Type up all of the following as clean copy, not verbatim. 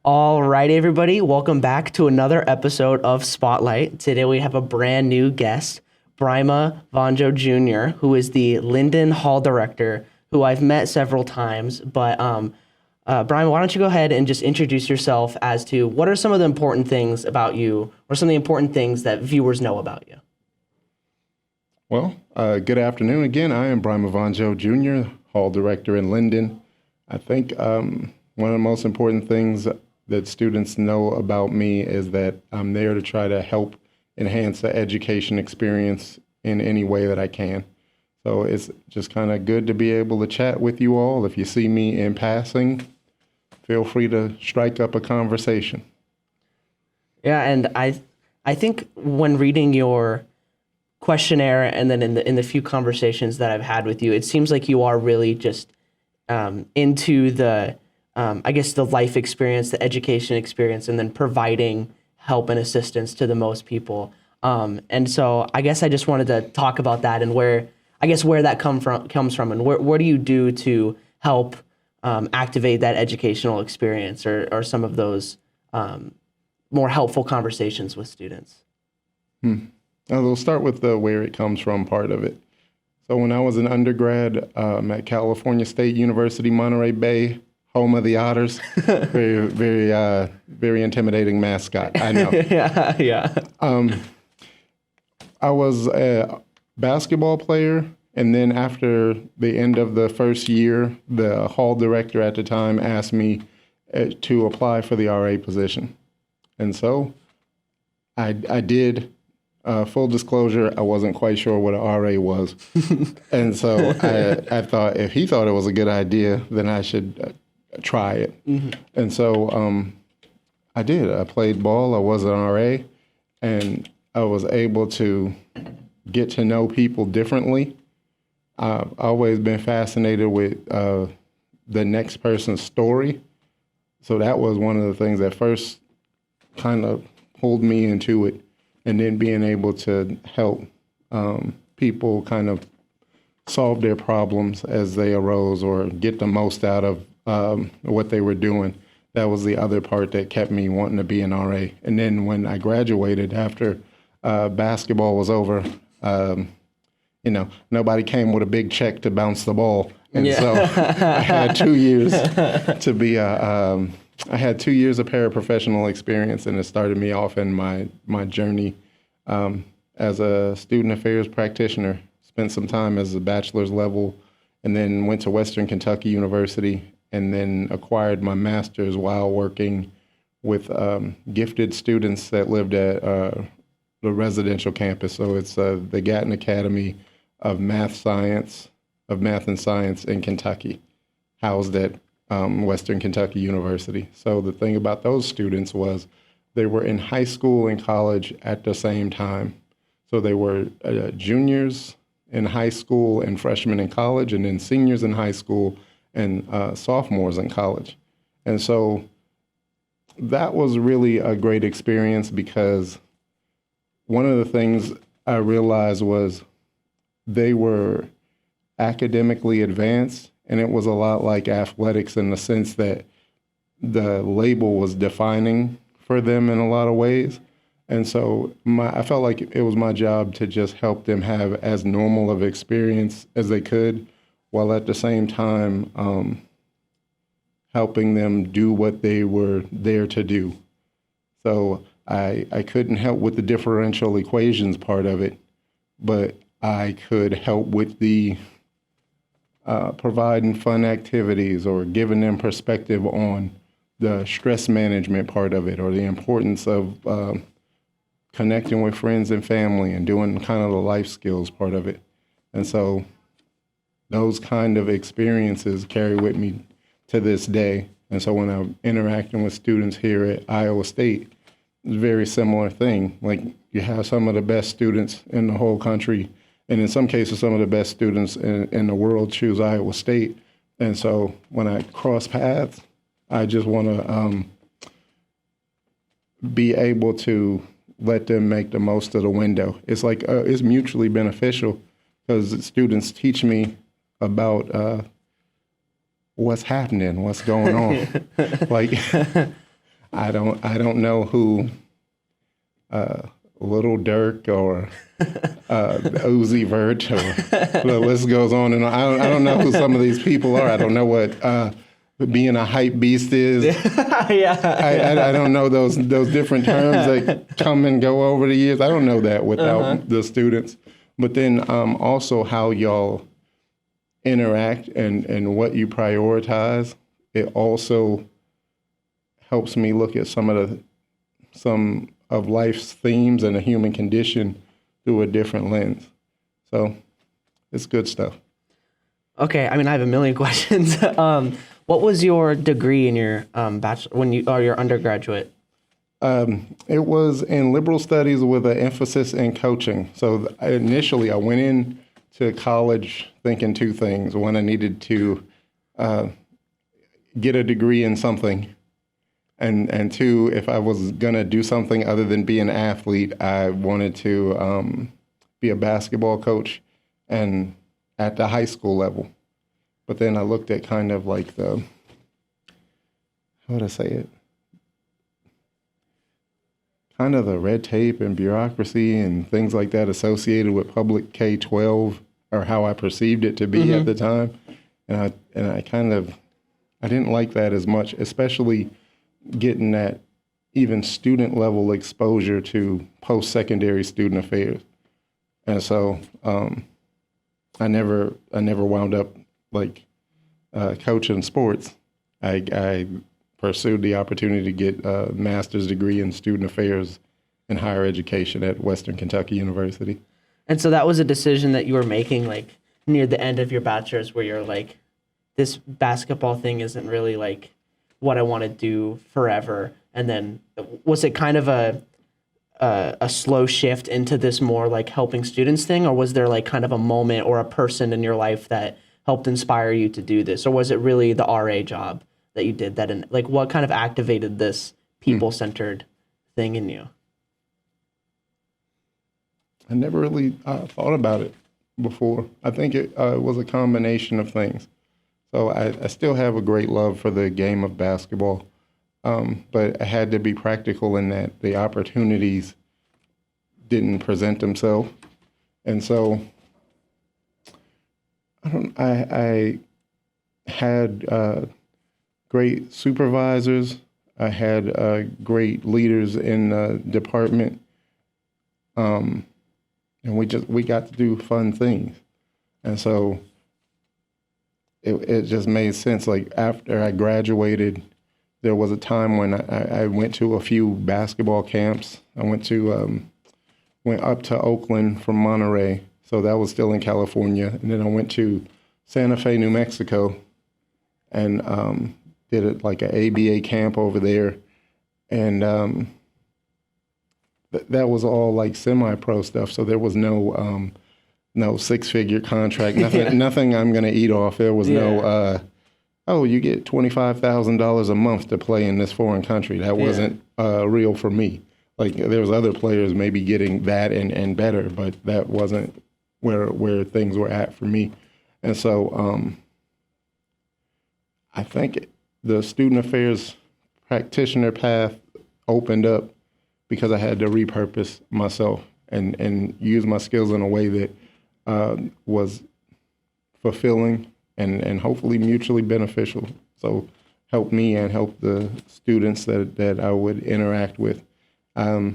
All right, everybody, welcome back to another episode of Spotlight. Today we have a brand new guest, Brimah Vonjo Jr., who is the Linden Hall Director, who I've met several times. But Brimah, why don't you go ahead and just introduce yourself as to what are some of the important things about you, or some of the important things that viewers know about you? Well, good afternoon again. I am Brimah Vonjo Jr., Hall Director in Linden. I think one of the most important things that students know about me is that I'm there to try to help enhance the education experience in any way that I can. So it's just kind of good to be able to chat with you all. If you see me in passing, feel free to strike up a conversation. Yeah, and I think when reading your questionnaire and then in the few conversations that I've had with you, it seems like you are really just into the I guess the life experience, the education experience, and then providing help and assistance to the most people. And so I guess I just wanted to talk about that and where that comes from, and what do you do to help activate that educational experience or some of those more helpful conversations with students? We'll start with the where it comes from part of it. So when I was an undergrad at California State University, Monterey Bay, home of the Otters, very intimidating mascot, I know. Yeah. I was a basketball player, and then after the end of the first year, the hall director at the time asked me to apply for the RA position. And so I did. Full disclosure, I wasn't quite sure what an RA was. And so I thought if he thought it was a good idea, then I should try it. Mm-hmm. And so I did. I played ball. I was an RA, and I was able to get to know people differently. I've always been fascinated with the next person's story. So that was one of the things that first kind of pulled me into it. And then being able to help people kind of solve their problems as they arose or get the most out of what they were doing. That was the other part that kept me wanting to be an RA. And then when I graduated after basketball was over, nobody came with a big check to bounce the ball. And so I had 2 years to be I had 2 years of paraprofessional experience, and it started me off in my journey as a student affairs practitioner. Spent some time as a bachelor's level, and then went to Western Kentucky University, and then acquired my master's while working with gifted students that lived at the residential campus. So it's the Gatton Academy of Math and Science in Kentucky, housed at Western Kentucky University. So the thing about those students was they were in high school and college at the same time. So they were juniors in high school and freshmen in college, and then seniors in high school and sophomores in college. And so that was really a great experience, because one of the things I realized was they were academically advanced. And it was a lot like athletics in the sense that the label was defining for them in a lot of ways. And so I felt like it was my job to just help them have as normal of experience as they could, while at the same time helping them do what they were there to do. So I couldn't help with the differential equations part of it, but I could help with the providing fun activities or giving them perspective on the stress management part of it, or the importance of connecting with friends and family and doing kind of the life skills part of it. And so those kind of experiences carry with me to this day. And so when I'm interacting with students here at Iowa State, it's a very similar thing. Like, you have some of the best students in the whole country, and in some cases, some of the best students in the world choose Iowa State. And so when I cross paths, I just want to be able to let them make the most of the window. It's like it's mutually beneficial, because students teach me about what's happening, what's going on. Like, I don't know who Little Dirk or Uzi Vert or the list goes on and on. I don't know who some of these people are. I don't know what being a hype beast is. I don't know those different terms that come and go over the years. I don't know that without the students. But then also how y'all interact and what you prioritize. It also helps me look at some of life's themes and the human condition through a different lens. So it's good stuff. Okay, I mean, I have a million questions. What was your degree in your bachelor or your undergraduate? It was in liberal studies with an emphasis in coaching. So initially, I went in to college thinking two things. One, I needed to get a degree in something. And two, if I was going to do something other than be an athlete, I wanted to be a basketball coach and at the high school level. But then I looked at kind of like how would I say it? Kind of the red tape and bureaucracy and things like that associated with public K-12, or how I perceived it to be at the time. And I didn't like that as much, especially getting that even student level exposure to post-secondary student affairs. And so I never wound up like coaching sports. I pursued the opportunity to get a master's degree in student affairs and higher education at Western Kentucky University. And so that was a decision that you were making like near the end of your bachelor's, where you're like, this basketball thing isn't really like what I want to do forever. And then was it kind of a slow shift into this more like helping students thing, or was there like kind of a moment or a person in your life that helped inspire you to do this? Or was it really the RA job that you did that? And like, what kind of activated this people-centered thing in you? I never really thought about it before. I think it was a combination of things. So I still have a great love for the game of basketball, but I had to be practical in that the opportunities didn't present themselves. And so I had great supervisors. I had great leaders in the department, and we got to do fun things. And so it just made sense. Like after I graduated, there was a time when I went to a few basketball camps. I went up to Oakland from Monterey, so that was still in California. And then I went to Santa Fe, New Mexico, and did it like an ABA camp over there. And that was all like semi-pro stuff. So there was no six-figure contract, nothing I'm going to eat off. There was no, you get $25,000 a month to play in this foreign country. That wasn't real for me. Like there was other players maybe getting that and better, but that wasn't where things were at for me. And so I think the student affairs practitioner path opened up because I had to repurpose myself and use my skills in a way that was fulfilling and hopefully mutually beneficial. So help me and help the students that I would interact with. I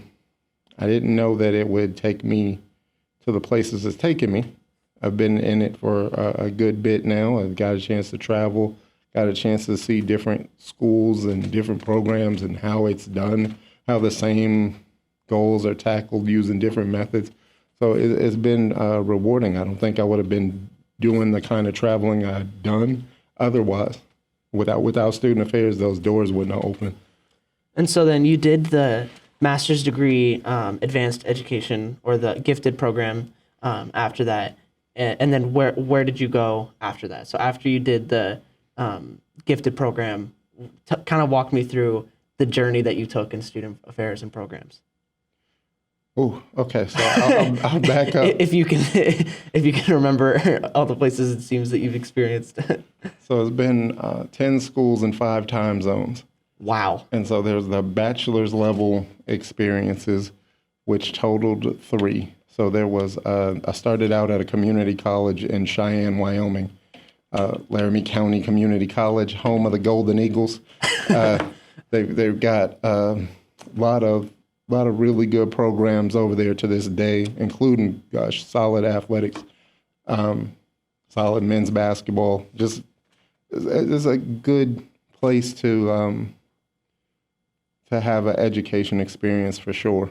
didn't know that it would take me to the places it's taken me. I've been in it for a good bit now. I've got a chance to travel, got a chance to see different schools and different programs and how it's done, how the same goals are tackled using different methods. So it's been rewarding. I don't think I would have been doing the kind of traveling I've done otherwise. Without student affairs, those doors wouldn't have opened. And so then you did the master's degree, advanced education, or the gifted program after that. And then where did you go after that? So after you did the gifted program, kind of walk me through the journey that you took in student affairs and programs. Oh, okay. So I'll back up. if you can remember all the places it seems that you've experienced. So it's been 10 schools in 5 time zones. Wow. And so there's the bachelor's level experiences, which totaled 3. So there was, I started out at a community college in Cheyenne, Wyoming, Laramie County Community College, home of the Golden Eagles. They've got a lot of really good programs over there to this day, including, solid athletics, solid men's basketball. Just it's a good place to have an education experience for sure.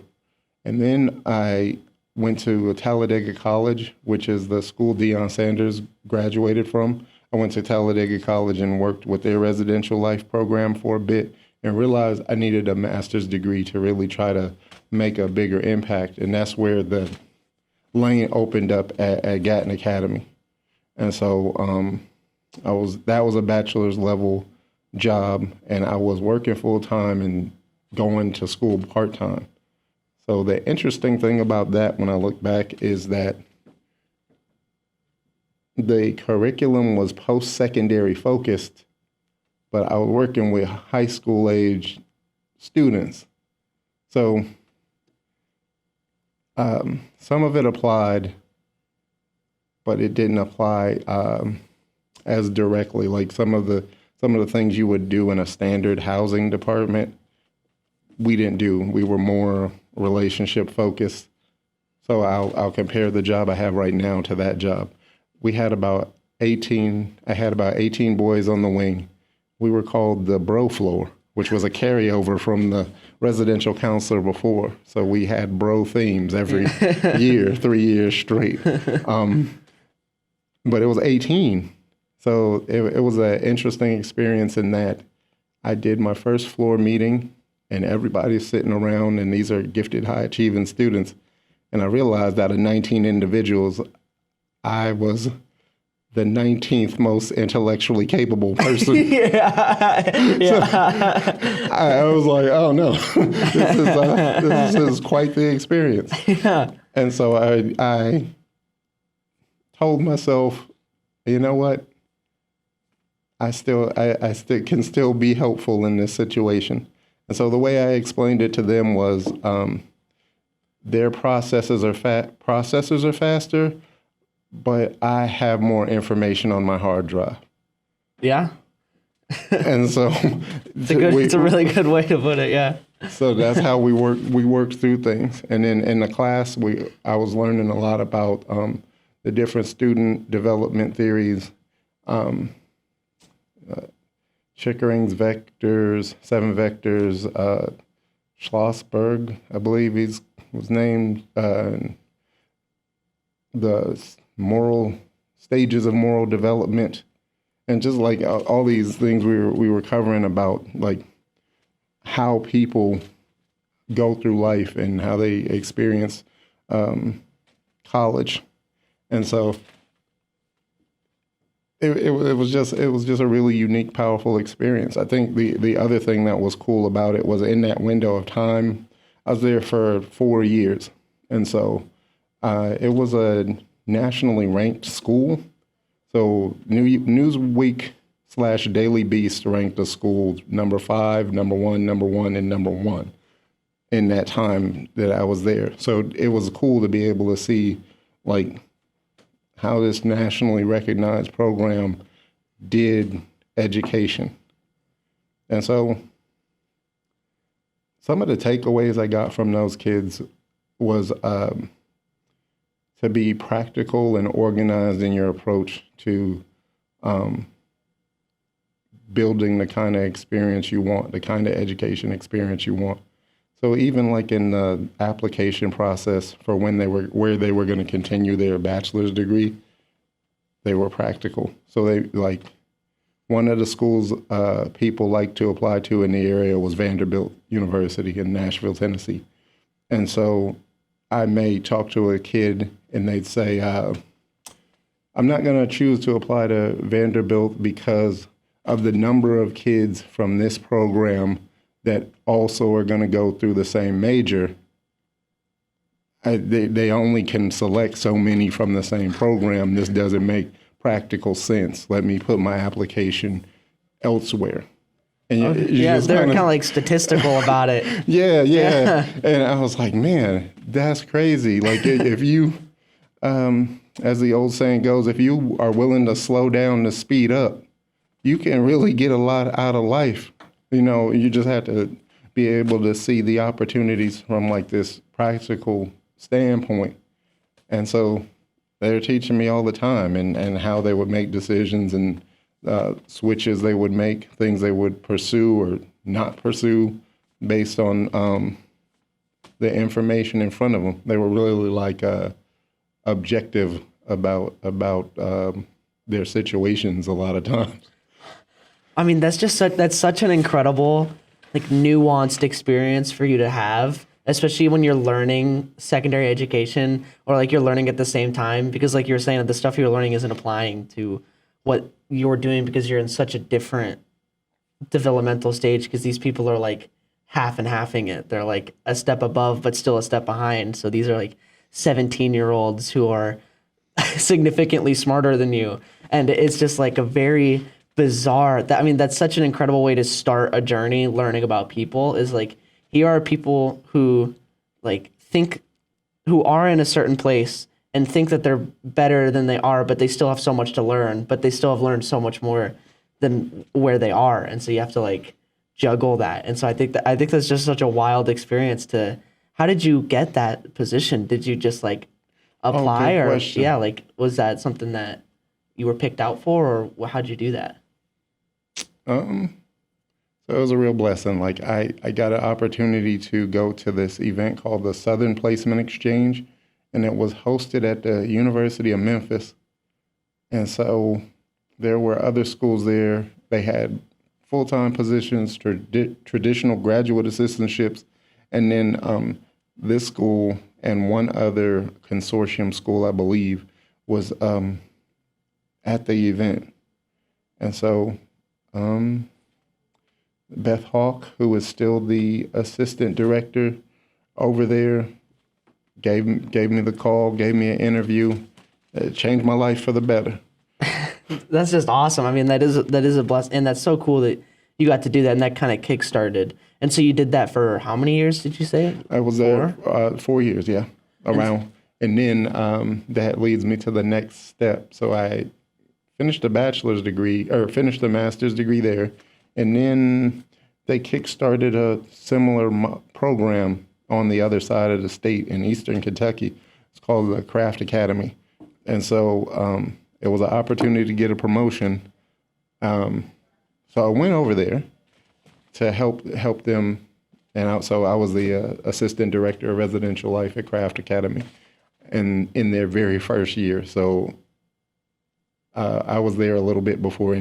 And then I went to Talladega College, which is the school Deion Sanders graduated from. I went to Talladega College and worked with their residential life program for a bit and realized I needed a master's degree to really try to make a bigger impact. And that's where the lane opened up at Gatton Academy. And so that was a bachelor's level job, and I was working full time and going to school part time. So the interesting thing about that when I look back is that the curriculum was post-secondary focused, but I was working with high school age students. So some of it applied, but it didn't apply as directly. Like some of the things you would do in a standard housing department, we didn't do. We were more relationship focused. So I'll compare the job I have right now to that job. I had about 18 boys on the wing. We were called the bro floor, which was a carryover from the residential counselor before. So we had bro themes every year, 3 years straight. But it was 18. So it was an interesting experience in that I did my first floor meeting and everybody's sitting around, and these are gifted, high achieving students. And I realized out of 19 individuals, I was the 19th most intellectually capable person. So I was like, oh no, this is quite the experience. Yeah. And so I told myself, you know what? I can still be helpful in this situation. And so the way I explained it to them was their processes are faster, but I have more information on my hard drive. Yeah. And so It's a really good way to put it, yeah. So that's how we worked through things. And then in the class, I was learning a lot about the different student development theories, Chickering's vectors, 7 vectors, Schlossberg, I believe was named, the moral stages of moral development, and just like all these things we were covering about like how people go through life and how they experience college. And so it was just a really unique, powerful experience. I think the other thing that was cool about it was in that window of time, I was there for 4 years. And so it was a nationally ranked school. So Newsweek / Daily Beast ranked the school number 5, number 1, and number 1 in that time that I was there. So it was cool to be able to see like how this nationally recognized program did education. And so some of the takeaways I got from those kids was to be practical and organized in your approach to building the kind of experience you want, the kind of education experience you want. So even like in the application process for where they were going to continue their bachelor's degree, they were practical. So they like one of the schools people like to apply to in the area was Vanderbilt University in Nashville, Tennessee. And so I may talk to a kid and they'd say, I'm not going to choose to apply to Vanderbilt because of the number of kids from this program that also are going to go through the same major. They only can select so many from the same program. This doesn't make practical sense. Let me put my application elsewhere. And Yeah, they're kind of like statistical about it. yeah. And I was like, man, that's crazy. Like if you, as the old saying goes, if you are willing to slow down to speed up, you can really get a lot out of life. You just have to be able to see the opportunities from like this practical standpoint. And so they're teaching me all the time and how they would make decisions and switches they would make, things they would pursue or not pursue based on the information in front of them. They were really like objective about their situations a lot of times. I mean, that's such an incredible, like, nuanced experience for you to have, especially when you're learning secondary education or like you're learning at the same time, because like you were saying, the stuff you're learning isn't applying to what you're doing because you're in such a different developmental stage, because these people are like half and halving it. They're like a step above, but still a step behind. So these are like 17-year-olds who are significantly smarter than you. And it's just like a very bizarre, that's such an incredible way to start a journey learning about people, is like, here are people who like who are in a certain place and think that they're better than they are, but they still have so much to learn, but they still have learned so much more than where they are. And so you have to like juggle that. And so I think that's just such a wild experience how did you get that position? Did you just like apply good or question. yeah, like was that something that you were picked out for, or how'd you do that? So it was a real blessing. Like I got an opportunity to go to this event called the Southern Placement Exchange, and it was hosted at the University of Memphis. And so there were other schools there. They had full-time positions, traditional graduate assistantships, and then this school and one other consortium school, I believe, was at the event. And so Beth Hawk, who is still the assistant director over there, gave me the call, gave me an interview. It changed my life for the better. That's just awesome. I mean, that is a blessing, and that's so cool that you got to do that, and that kind of kick-started. And so you did that for how many years, did you say? I was there 4 years, yeah, around. And then that leads me to the next step. So I finished a bachelor's degree, or finished a master's degree there, and then they kick-started a similar program on the other side of the state in Eastern Kentucky. It's called the Craft Academy. And so it was an opportunity to get a promotion. So I went over there to help them. And so I was the assistant director of residential life at Craft Academy in their very first year. So I was there a little bit before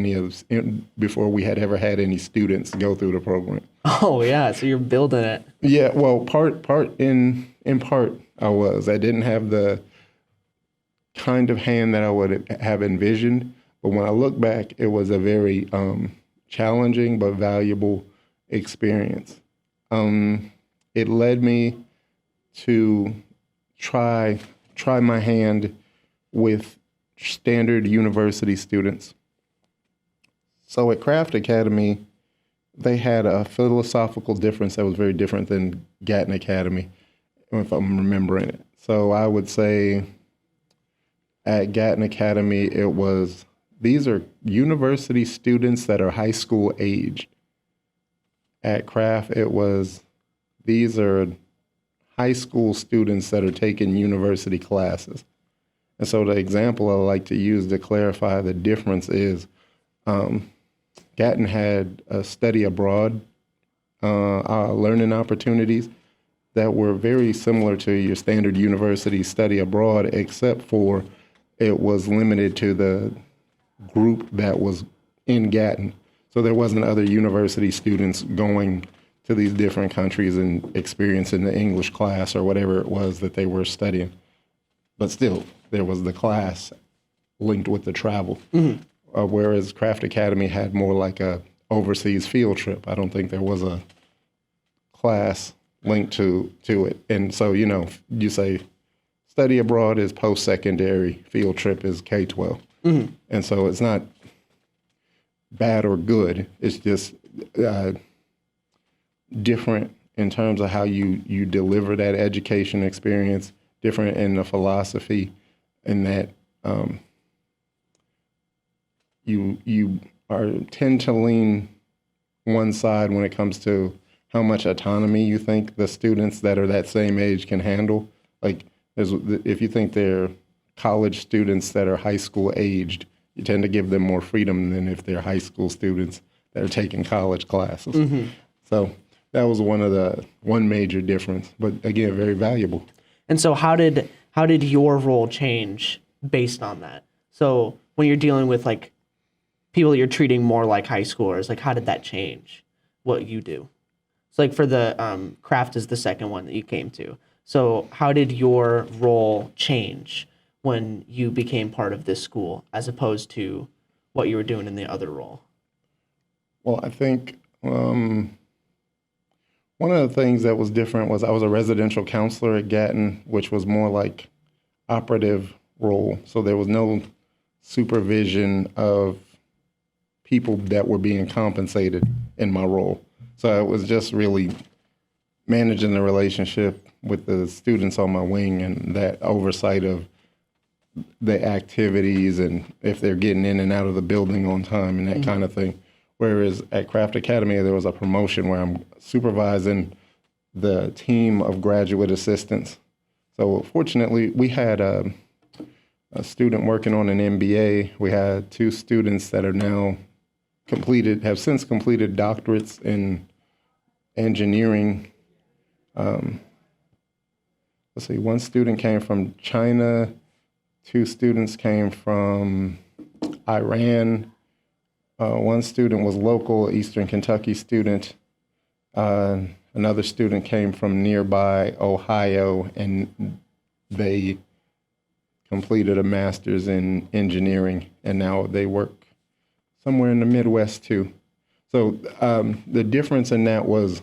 before we had ever had any students go through the program. Oh yeah, so you're building it. Yeah, well, in part I was. I didn't have the kind of hand that I would have envisioned, but when I look back, it was a very challenging but valuable experience. It led me to try my hand with standard university students. So at Craft Academy, they had a philosophical difference that was very different than Gatton Academy, if I'm remembering it. So I would say at Gatton Academy, these are university students that are high school aged. At Craft, these are high school students that are taking university classes. And so the example I like to use to clarify the difference is Gatton had a study abroad learning opportunities that were very similar to your standard university study abroad, except for it was limited to the group that was in Gatton. So there wasn't other university students going to these different countries and experiencing the English class or whatever it was that they were studying. But still, there was the class linked with the travel. Mm-hmm. Whereas Craft Academy had more like a overseas field trip. I don't think there was a class linked to it. And so, you say study abroad is post-secondary, field trip is K-12. Mm-hmm. And so it's not bad or good. It's just uh, different in terms of how you deliver that education experience, different in the philosophy, in that you tend to lean one side when it comes to how much autonomy you think the students that are that same age can handle. Like, if you think they're college students that are high school aged, you tend to give them more freedom than if they're high school students that are taking college classes. Mm-hmm. So that was one major difference, but again, very valuable. And so how did your role change based on that? So when you're dealing with like people that you're treating more like high schoolers, like how did that change what you do? So like for the craft is the second one that you came to. So how did your role change when you became part of this school as opposed to what you were doing in the other role? Well, I think one of the things that was different was I was a residential counselor at Gatton, which was more like operative role. So there was no supervision of people that were being compensated in my role. So it was just really managing the relationship with the students on my wing and that oversight of the activities and if they're getting in and out of the building on time and that kind of thing. Whereas at Craft Academy, there was a promotion where I'm supervising the team of graduate assistants. So fortunately, we had a student working on an MBA. We had 2 students that are now have since completed doctorates in engineering. Let's see, 1 student came from China, 2 students came from Iran. 1 student was local, Eastern Kentucky student. Another student came from nearby Ohio, and they completed a master's in engineering, and now they work somewhere in the Midwest too. So the difference in that was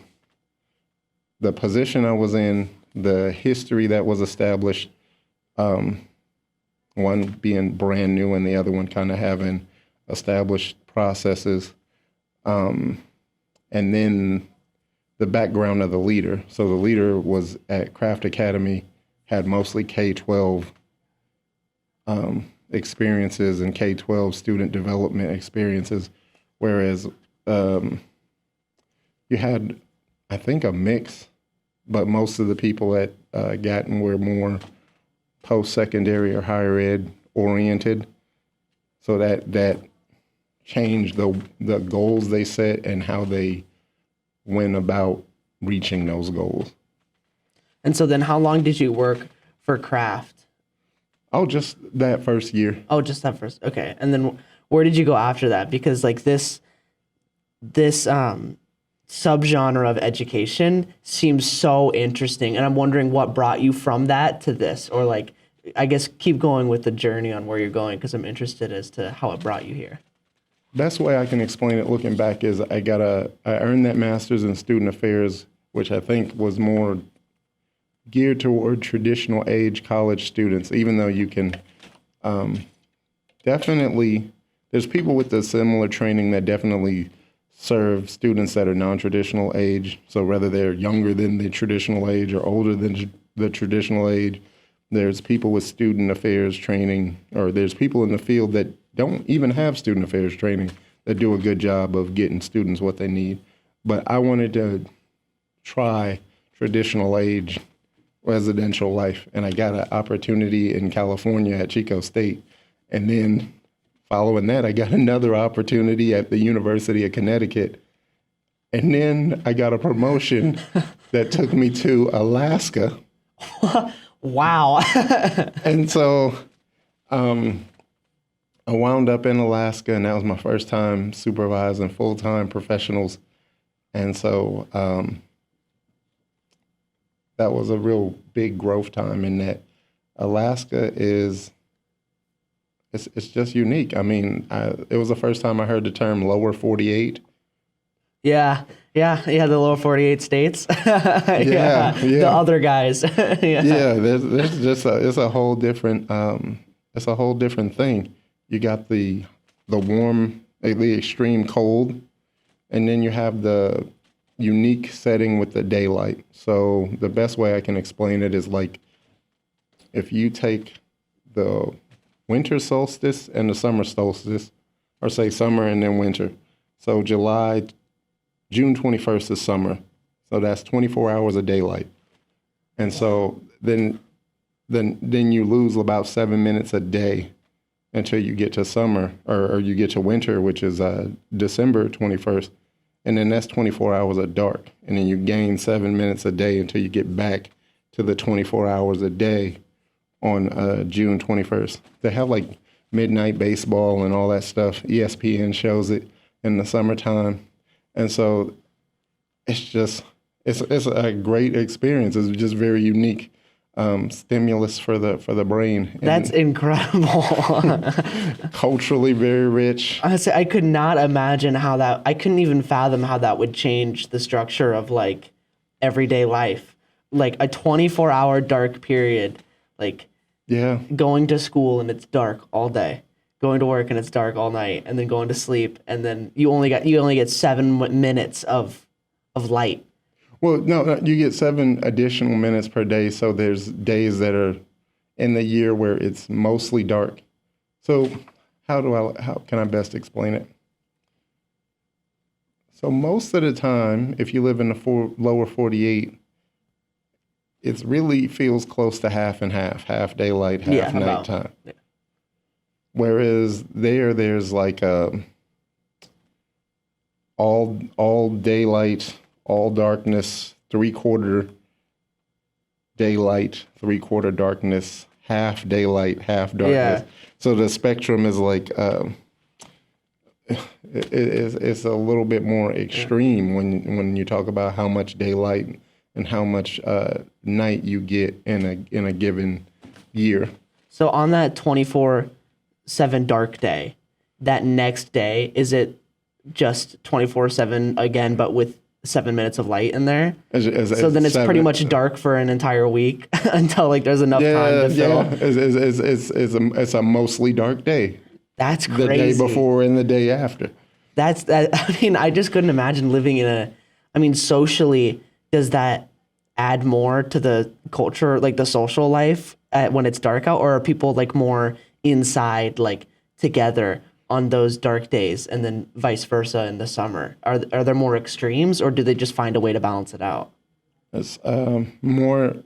the position I was in, the history that was established, one being brand new and the other one kind of having established processes, and then the background of the leader. So the leader was at Craft Academy, had mostly K-12 experiences and K-12 student development experiences, whereas you had, I think, a mix, but most of the people at Gatton were more post-secondary or higher ed oriented. So that changed the goals they set and how they went about reaching those goals. And so then how long did you work for Craft? Oh, just that first year. Oh, just that first. Okay. And then where did you go after that? Because like this subgenre of education seems so interesting. And I'm wondering what brought you from that to this, or like, I guess keep going with the journey on where you're going, because I'm interested as to how it brought you here. Best way I can explain it looking back is I earned that master's in student affairs, which I think was more geared toward traditional age college students, even though you can definitely, there's people with the similar training that definitely serve students that are non-traditional age. So whether they're younger than the traditional age or older than the traditional age, there's people with student affairs training, or there's people in the field that don't even have student affairs training that do a good job of getting students what they need. But I wanted to try traditional age residential life, and I got an opportunity in California at Chico State. And then following that, I got another opportunity at the University of Connecticut. And then I got a promotion that took me to Alaska. Wow. And so I wound up in Alaska, and that was my first time supervising full-time professionals. And so that was a real big growth time in that Alaska is, it's just unique. I mean, it was the first time I heard the term lower 48. Yeah, the lower 48 states. Yeah. The other guys. Yeah, there's just it's a whole different thing. You got the warm, the extreme cold, And then you have the unique setting with the daylight. So the best way I can explain it is like if you take the winter solstice and the summer solstice, or say summer and then winter. So June 21st is summer. So that's 24 hours of daylight. And so then you lose about 7 minutes a day until you get to summer or you get to winter, which is December 21st. And then that's 24 hours of dark. And then you gain 7 minutes a day until you get back to the 24 hours a day on June 21st. They have like midnight baseball and all that stuff. ESPN shows it in the summertime. And so it's a great experience. It's just very unique stimulus for the brain. And That's incredible. culturally very rich. Honestly, I could not imagine I couldn't even fathom how that would change the structure of like everyday life. Like a 24-hour dark period, like Yeah. going to school and it's dark all day, going to work and it's dark all night, and then going to sleep, and then you only get 7 minutes of light. Well, no, you get 7 additional minutes per day. So there's days that are in the year where it's mostly dark. So how can I best explain it? So most of the time, if you live in the lower 48, it really feels close to half and half daylight, half nighttime. Yeah. Whereas there's like all daylight, all darkness, 3/4 daylight, 3/4 darkness, half daylight, half darkness. Yeah. So the spectrum is like it's a little bit more extreme when you talk about how much daylight and how much night you get in a given year. So on that 24/7 dark day, that next day, is it just 24/7 again, but with 7 minutes of light in there? So then it's pretty much dark for an entire week until like there's enough time to fill. Yeah, it's a mostly dark day. That's crazy. The day before and the day after. I mean, I just couldn't imagine living socially, does that add more to the culture, like the social life when it's dark out, or are people like more inside, like together on those dark days, and then vice versa in the summer? Are there more extremes, or do they just find a way to balance it out? It's more.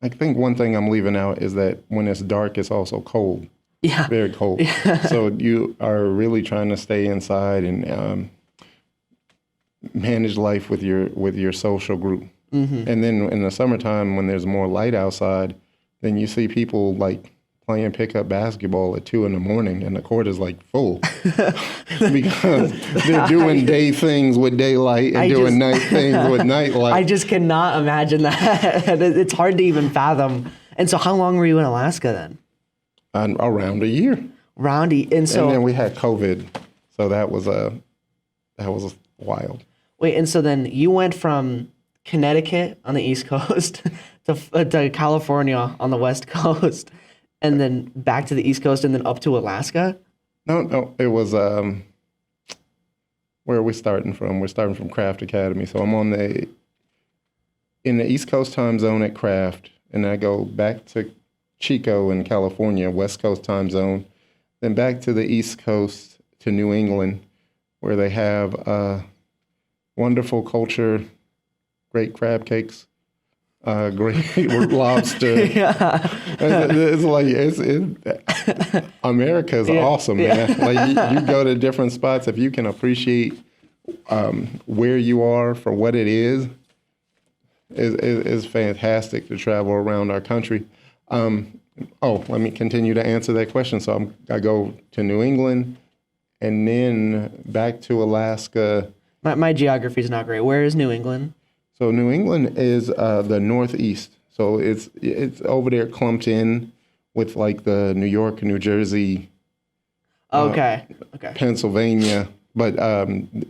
I think one thing I'm leaving out is that when it's dark, it's also cold. Yeah, very cold. Yeah. So you are really trying to stay inside and manage life with your social group. Mm-hmm. And then in the summertime, when there's more light outside, then you see people like playing pickup basketball at 2 a.m. and the court is like full because they're doing day things with daylight and doing night things with nightlight. I just cannot imagine that. It's hard to even fathom. And so how long were you in Alaska then? Around a year. And then we had COVID, so that was wild. Wait, and so then you went from Connecticut on the East Coast to California on the West Coast, and then back to the East Coast, and then up to Alaska? No, it was where are we starting from? We're starting from Craft Academy. So I'm in the East Coast time zone at Craft, and I go back to Chico in California, West Coast time zone, then back to the East Coast to New England, where they have wonderful culture, great crab cakes, great lobster. Yeah. America's awesome, man. Like you go to different spots, if you can appreciate where you are for what it is fantastic to travel around our country. Let me continue to answer that question. So I go to New England and then back to Alaska. My geography is not great. Where is New England? So New England is the Northeast. So it's over there clumped in with like the New York, New Jersey, okay, Pennsylvania. But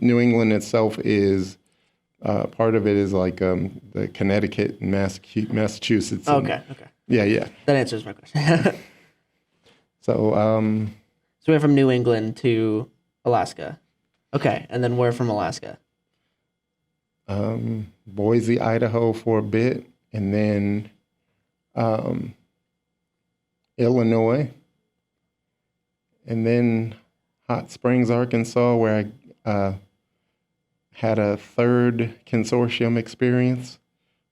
New England itself is part of it is like the Connecticut and Massachusetts. Okay. Yeah. That answers my question. So we went from New England to Alaska. Okay, and then where from Alaska? Boise, Idaho for a bit, and then Illinois, and then Hot Springs, Arkansas, where I had a third consortium experience,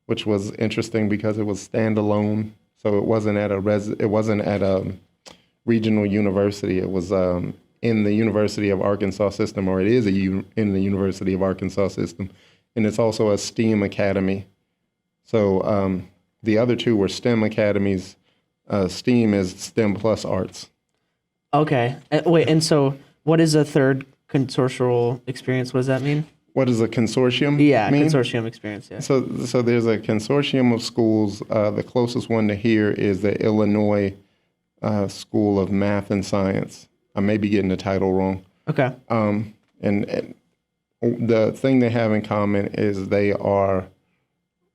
which was interesting because it was standalone. So it wasn't at a regional university. It was in the University of Arkansas system, or it is in the University of Arkansas system, and it's also a STEAM academy. So the other two were STEM academies. STEAM is STEM plus arts. Okay. Wait, and so what is a third consortial experience? What does that mean? What does a consortium Yeah, mean? consortium experience, yeah. So there's a consortium of schools. The closest one to here is the Illinois School of Math and Science. I may be getting the title wrong. Okay. And the thing they have in common is they are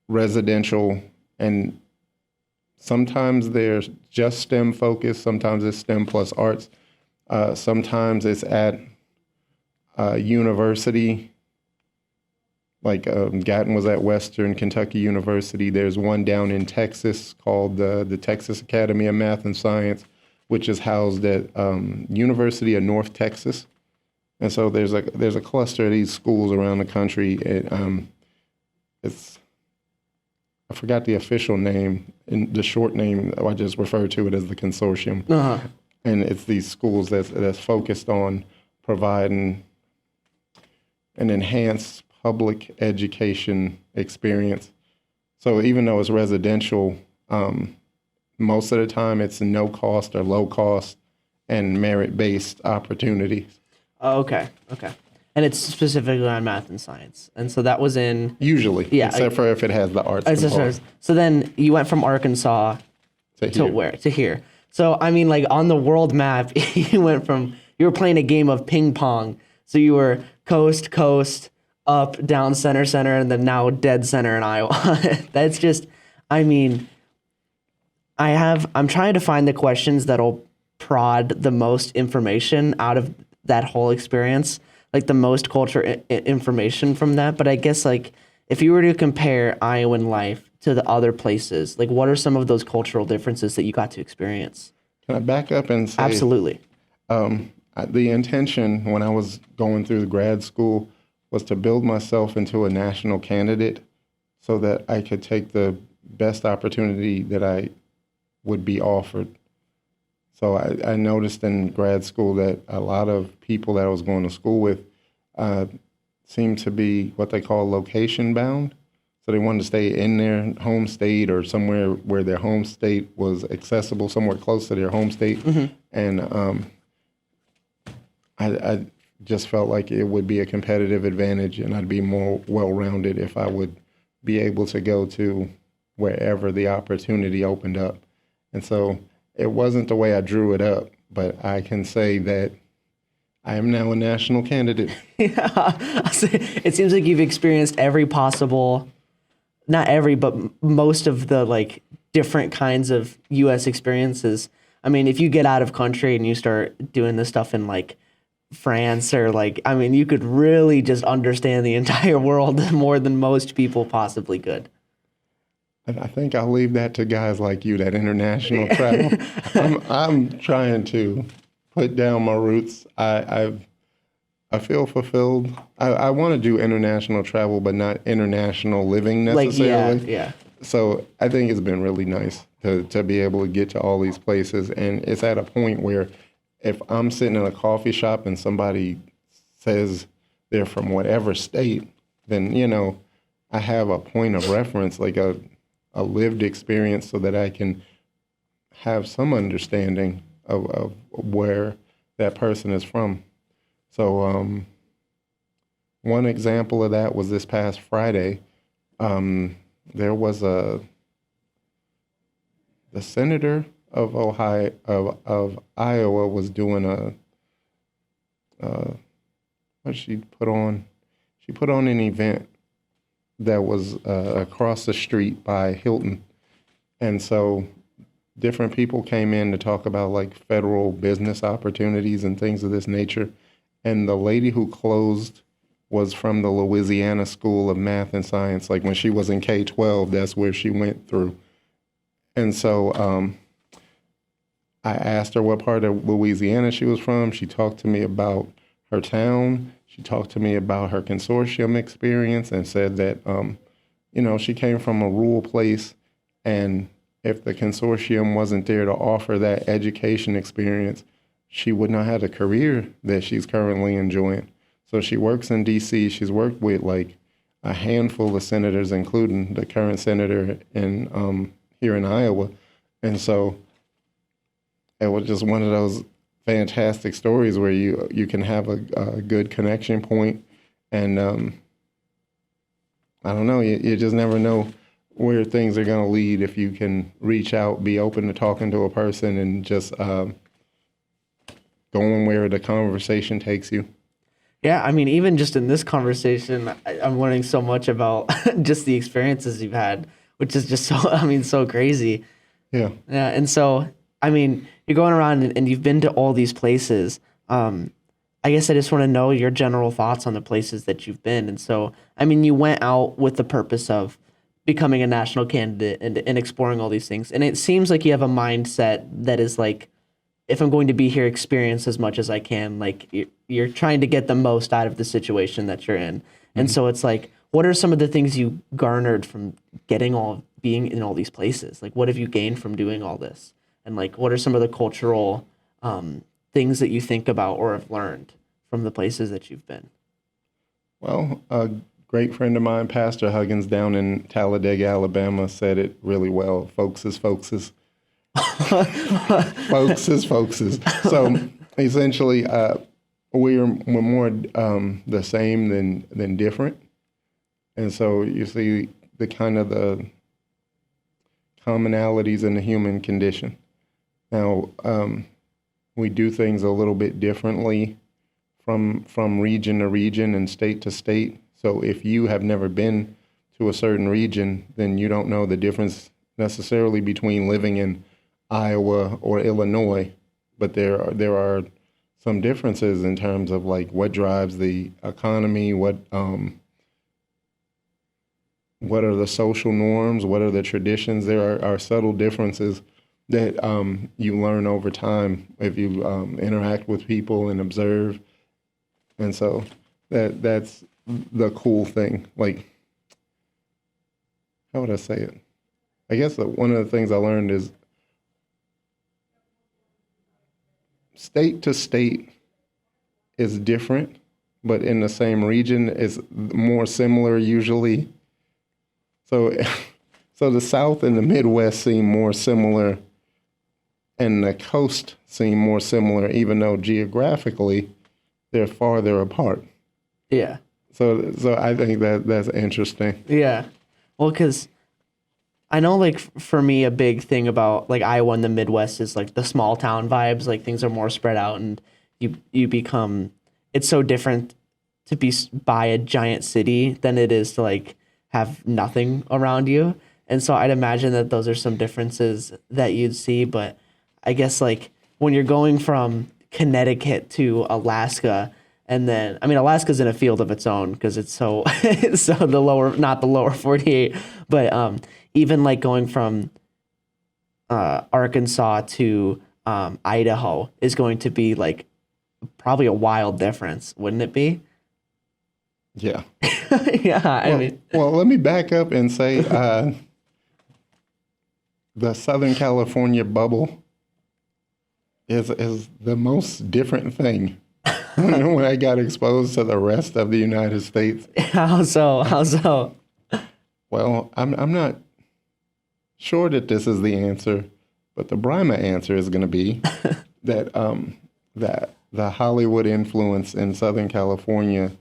residential, and sometimes they're just STEM focused. Sometimes it's STEM plus arts. Sometimes it's at university. Like Gatton was at Western Kentucky University. There's one down in Texas called the Texas Academy of Math and Science, which is housed at University of North Texas. And so there's a cluster of these schools around the country. I forgot the official name. In the short name, I just refer to it as the consortium. Uh-huh. And it's these schools that's focused on providing an enhanced public education experience. So even though it's residential, most of the time it's no cost or low cost and merit-based opportunities. Oh, okay. And it's specifically on math and science. And so that was in... Usually, Yeah, except for if it has the arts component. So then you went from Arkansas to where? To here. So, I mean, like on the world map, you were playing a game of ping pong. So you were coast, up, down, center, and then now dead center in Iowa. That's just, I mean, I'm trying to find the questions that'll prod the most information out of that whole experience, like the most culture information from that. But I guess like if you were to compare Iowan life to the other places, like what are some of those cultural differences that you got to experience? Can I back up and say? Absolutely. The intention when I was going through the grad school was to build myself into a national candidate so that I could take the best opportunity that I would be offered. So I noticed in grad school that a lot of people that I was going to school with seemed to be what they call location bound. So they wanted to stay in their home state or somewhere where their home state was accessible, somewhere close to their home state. Mm-hmm. And I just felt like it would be a competitive advantage and I'd be more well-rounded if I would be able to go to wherever the opportunity opened up. And so it wasn't the way I drew it up, but I can say that I am now a national candidate. Yeah. It seems like you've experienced every possible, not every, but most of the like different kinds of U.S. experiences. I mean, if you get out of country and you start doing this stuff in like France or like, I mean, you could really just understand the entire world more than most people possibly could. I think I'll leave that to guys like you, that international travel. I'm trying to put down my roots. I feel fulfilled. I want to do international travel, but not international living necessarily. Like, yeah. So I think it's been really nice to be able to get to all these places. And it's at a point where if I'm sitting in a coffee shop and somebody says they're from whatever state, then, you know, I have a point of reference, like a lived experience so that I can have some understanding of where that person is from. So one example of that was this past Friday. There was the senator of Ohio of Iowa was doing what she put on? She put on an event that was across the street by Hilton, and so different people came in to talk about like federal business opportunities and things of this nature. and the lady who closed was from the Louisiana School of Math and Science. Like when she was in K-12, that's where she went through. And so I asked her what part of Louisiana she was from. She talked to me about her town. She talked to me about her consortium experience and said that, she came from a rural place, and if the consortium wasn't there to offer that education experience, she would not have the career that she's currently enjoying. So she works in D.C. She's worked with like a handful of senators, including the current senator in here in Iowa. And so it was just one of those fantastic stories where you can have a good connection point, and I don't know, you just never know where things are going to lead if you can reach out, be open to talking to a person, and just going where the conversation takes you. Yeah, I mean, even just in this conversation, I'm learning so much about just the experiences you've had, which is just so crazy. Yeah. Yeah, and so, I mean, you're going around and you've been to all these places. I guess I just want to know your general thoughts on the places that you've been. And so, I mean, you went out with the purpose of becoming a national candidate and exploring all these things. And it seems like you have a mindset that is like, if I'm going to be here, experience as much as I can. Like you're trying to get the most out of the situation that you're in. And so it's like, what are some of the things you garnered from being in all these places? Like, what have you gained from doing all this? And like, what are some of the cultural things that you think about or have learned from the places that you've been? Well, a great friend of mine, Pastor Huggins, down in Talladega, Alabama, said it really well. Folks is folkses. folkses. So essentially, we're more the same than different. And so you see the kind of the commonalities in the human condition. Now, we do things a little bit differently from region to region and state to state. So if you have never been to a certain region, then you don't know the difference necessarily between living in Iowa or Illinois. But there are some differences in terms of like what drives the economy, what are the social norms, what are the traditions. There are subtle differences that you learn over time if you interact with people and observe. And so that's the cool thing. Like, how would I say it? I guess that one of the things I learned is state to state is different, but in the same region is more similar usually. So the South and the Midwest seem more similar, and the coast seem more similar, even though geographically they're farther apart. Yeah. So I think that's interesting. Yeah. Well, because I know, like, for me, a big thing about, like, Iowa and the Midwest is, like, the small town vibes. Like, things are more spread out, and you become... It's so different to be by a giant city than it is to, like, have nothing around you. And so I'd imagine that those are some differences that you'd see. But I guess, like, when you're going from Connecticut to Alaska... And then, I mean, Alaska's in a field of its own because it's so not the lower 48, but even like going from Arkansas to Idaho is going to be like probably a wild difference, wouldn't it be? Yeah. Yeah. Well, let me back up and say the Southern California bubble is the most different thing. When I got exposed to the rest of the United States. How so? Well, I'm not sure that this is the answer, but the Brimah answer is going to be that that the Hollywood influence in Southern California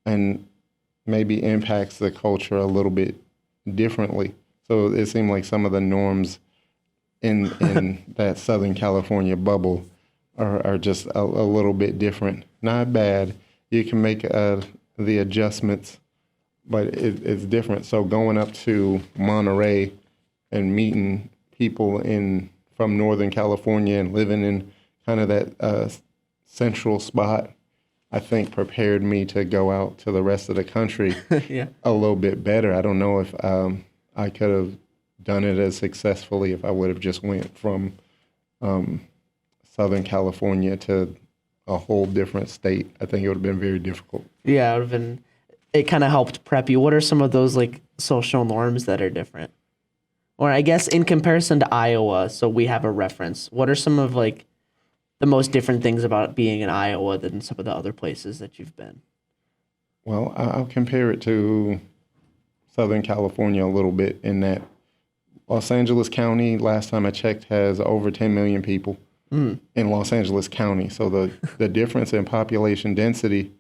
and maybe impacts the culture a little bit differently. So it seemed like some of the norms in that Southern California bubble are just a little bit different. Not bad. You can make the adjustments, but it's different. So going up to Monterey and meeting people from Northern California and living in kind of that central spot I think prepared me to go out to the rest of the country Yeah. a little bit better. I don't know if I could have done it as successfully if I would have just went from Southern California to a whole different state. I think it would have been very difficult. Yeah, it would have been. It kind of helped prep you. What are some of those like social norms that are different? Or I guess in comparison to Iowa, so we have a reference. What are some of like the most different things about being in Iowa than some of the other places that you've been? Well, I'll compare it to Southern California a little bit in that Los Angeles County, last time I checked, has over 10 million people in Los Angeles County. So the difference in population density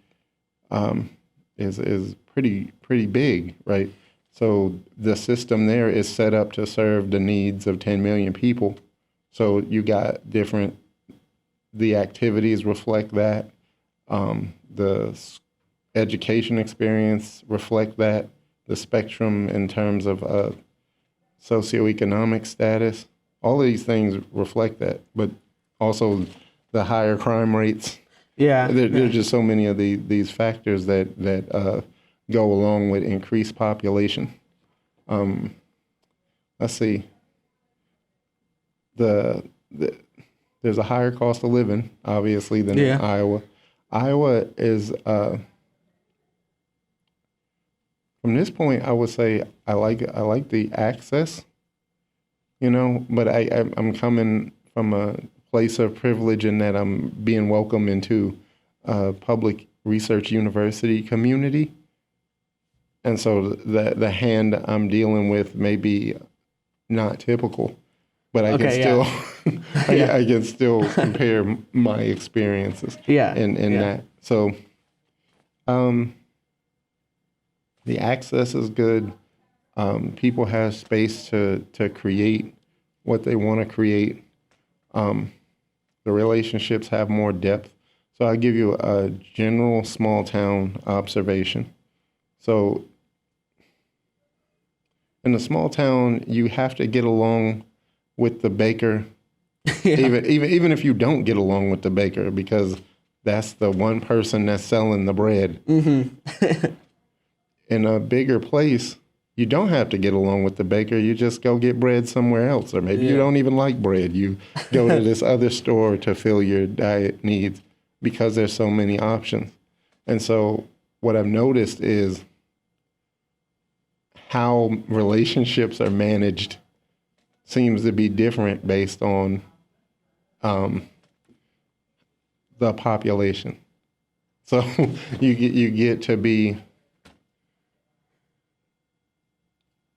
is pretty big, right? So the system there is set up to serve the needs of 10 million people. So you got the activities reflect that. The education experience reflect that. The spectrum in terms of socioeconomic status, all of these things reflect that. But also the higher crime rates. Yeah. There's just so many of these factors that go along with increased population. Let's see. There's a higher cost of living, obviously, than in Iowa. Iowa is, from this point, I would say I like the access, but I'm coming from a place of privilege in that I'm being welcomed into a public research university community. And so the hand I'm dealing with may be not typical, but I can still I can still compare my experiences in that. So the access is good. People have space to create what they want to create. The relationships have more depth. So I'll give you a general small town observation. So in a small town, you have to get along with the baker, even if you don't get along with the baker, because that's the one person that's selling the bread. Mm-hmm. In a bigger place, you don't have to get along with the baker. You just go get bread somewhere else. Or maybe you don't even like bread. You go to this other store to fill your diet needs because there's so many options. And so what I've noticed is how relationships are managed seems to be different based on the population. So you get to be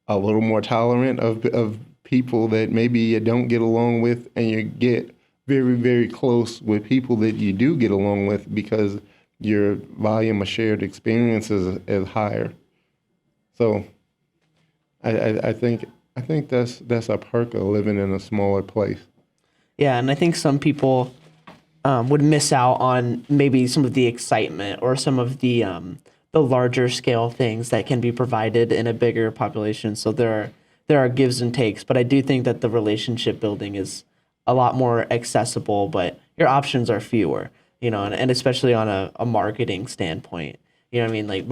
a little more tolerant of people that maybe you don't get along with, and you get very, very close with people that you do get along with because your volume of shared experiences is higher. So I think that's a perk of living in a smaller place. Yeah, and I think some people would miss out on maybe some of the excitement or some of the larger scale things that can be provided in a bigger population. So there are gives and takes, but I do think that the relationship building is a lot more accessible, but your options are fewer, and especially on a marketing standpoint. You know what I mean? Like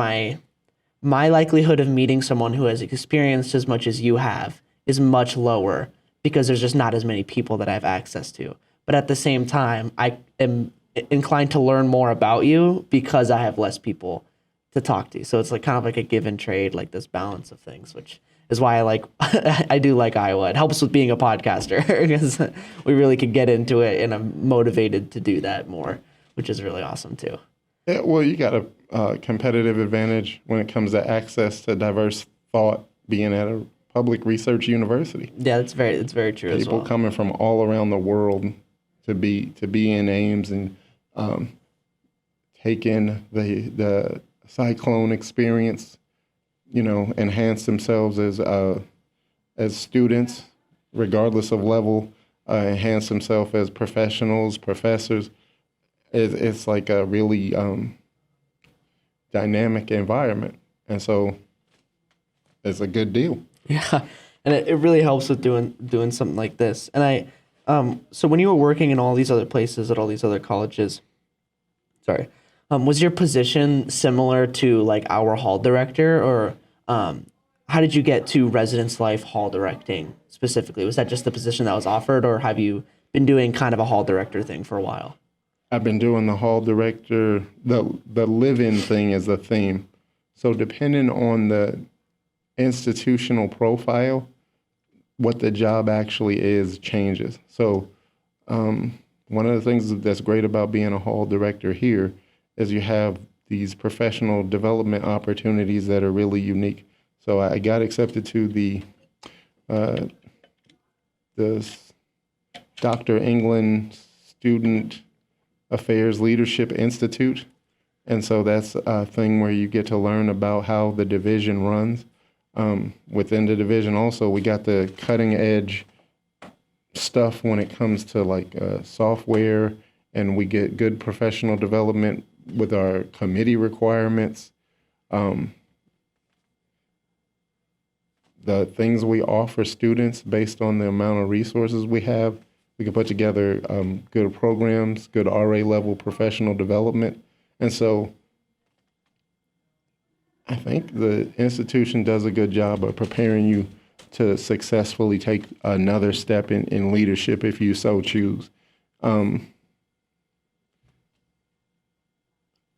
my likelihood of meeting someone who has experienced as much as you have is much lower because there's just not as many people that I have access to. But at the same time, I am inclined to learn more about you because I have less people to talk to. So it's like kind of like a give and trade, like this balance of things, which is why I do like Iowa. It helps with being a podcaster because we really could get into it, and I'm motivated to do that more, which is really awesome too. Yeah, well, you got a competitive advantage when it comes to access to diverse thought being at a public research university. Yeah, it's very true. People as well. coming from all around the world to be in Ames and take in the cyclone experience, enhance themselves as students, regardless of level, enhance themselves as professionals, professors. It's like a really dynamic environment, and so it's a good deal. Yeah, and it really helps with doing something like this. And so when you were working in all these other places at all these other colleges, Was your position similar to like our hall director, or how did you get to residence life hall directing specifically? Was that just the position that was offered, or have you been doing kind of a hall director thing for a while? I've been doing the hall director, the live-in thing as a theme. So depending on the institutional profile, what the job actually is changes. So one of the things that's great about being a hall director here is you have these professional development opportunities that are really unique. So I got accepted to the Dr. England Student Affairs Leadership Institute. And so that's a thing where you get to learn about how the division runs. Within the division also, we got the cutting edge stuff when it comes to like software, and we get good professional development with our committee requirements. The things we offer students based on the amount of resources we have, we can put together good programs, good RA level professional development. And so I think the institution does a good job of preparing you to successfully take another step in leadership if you so choose.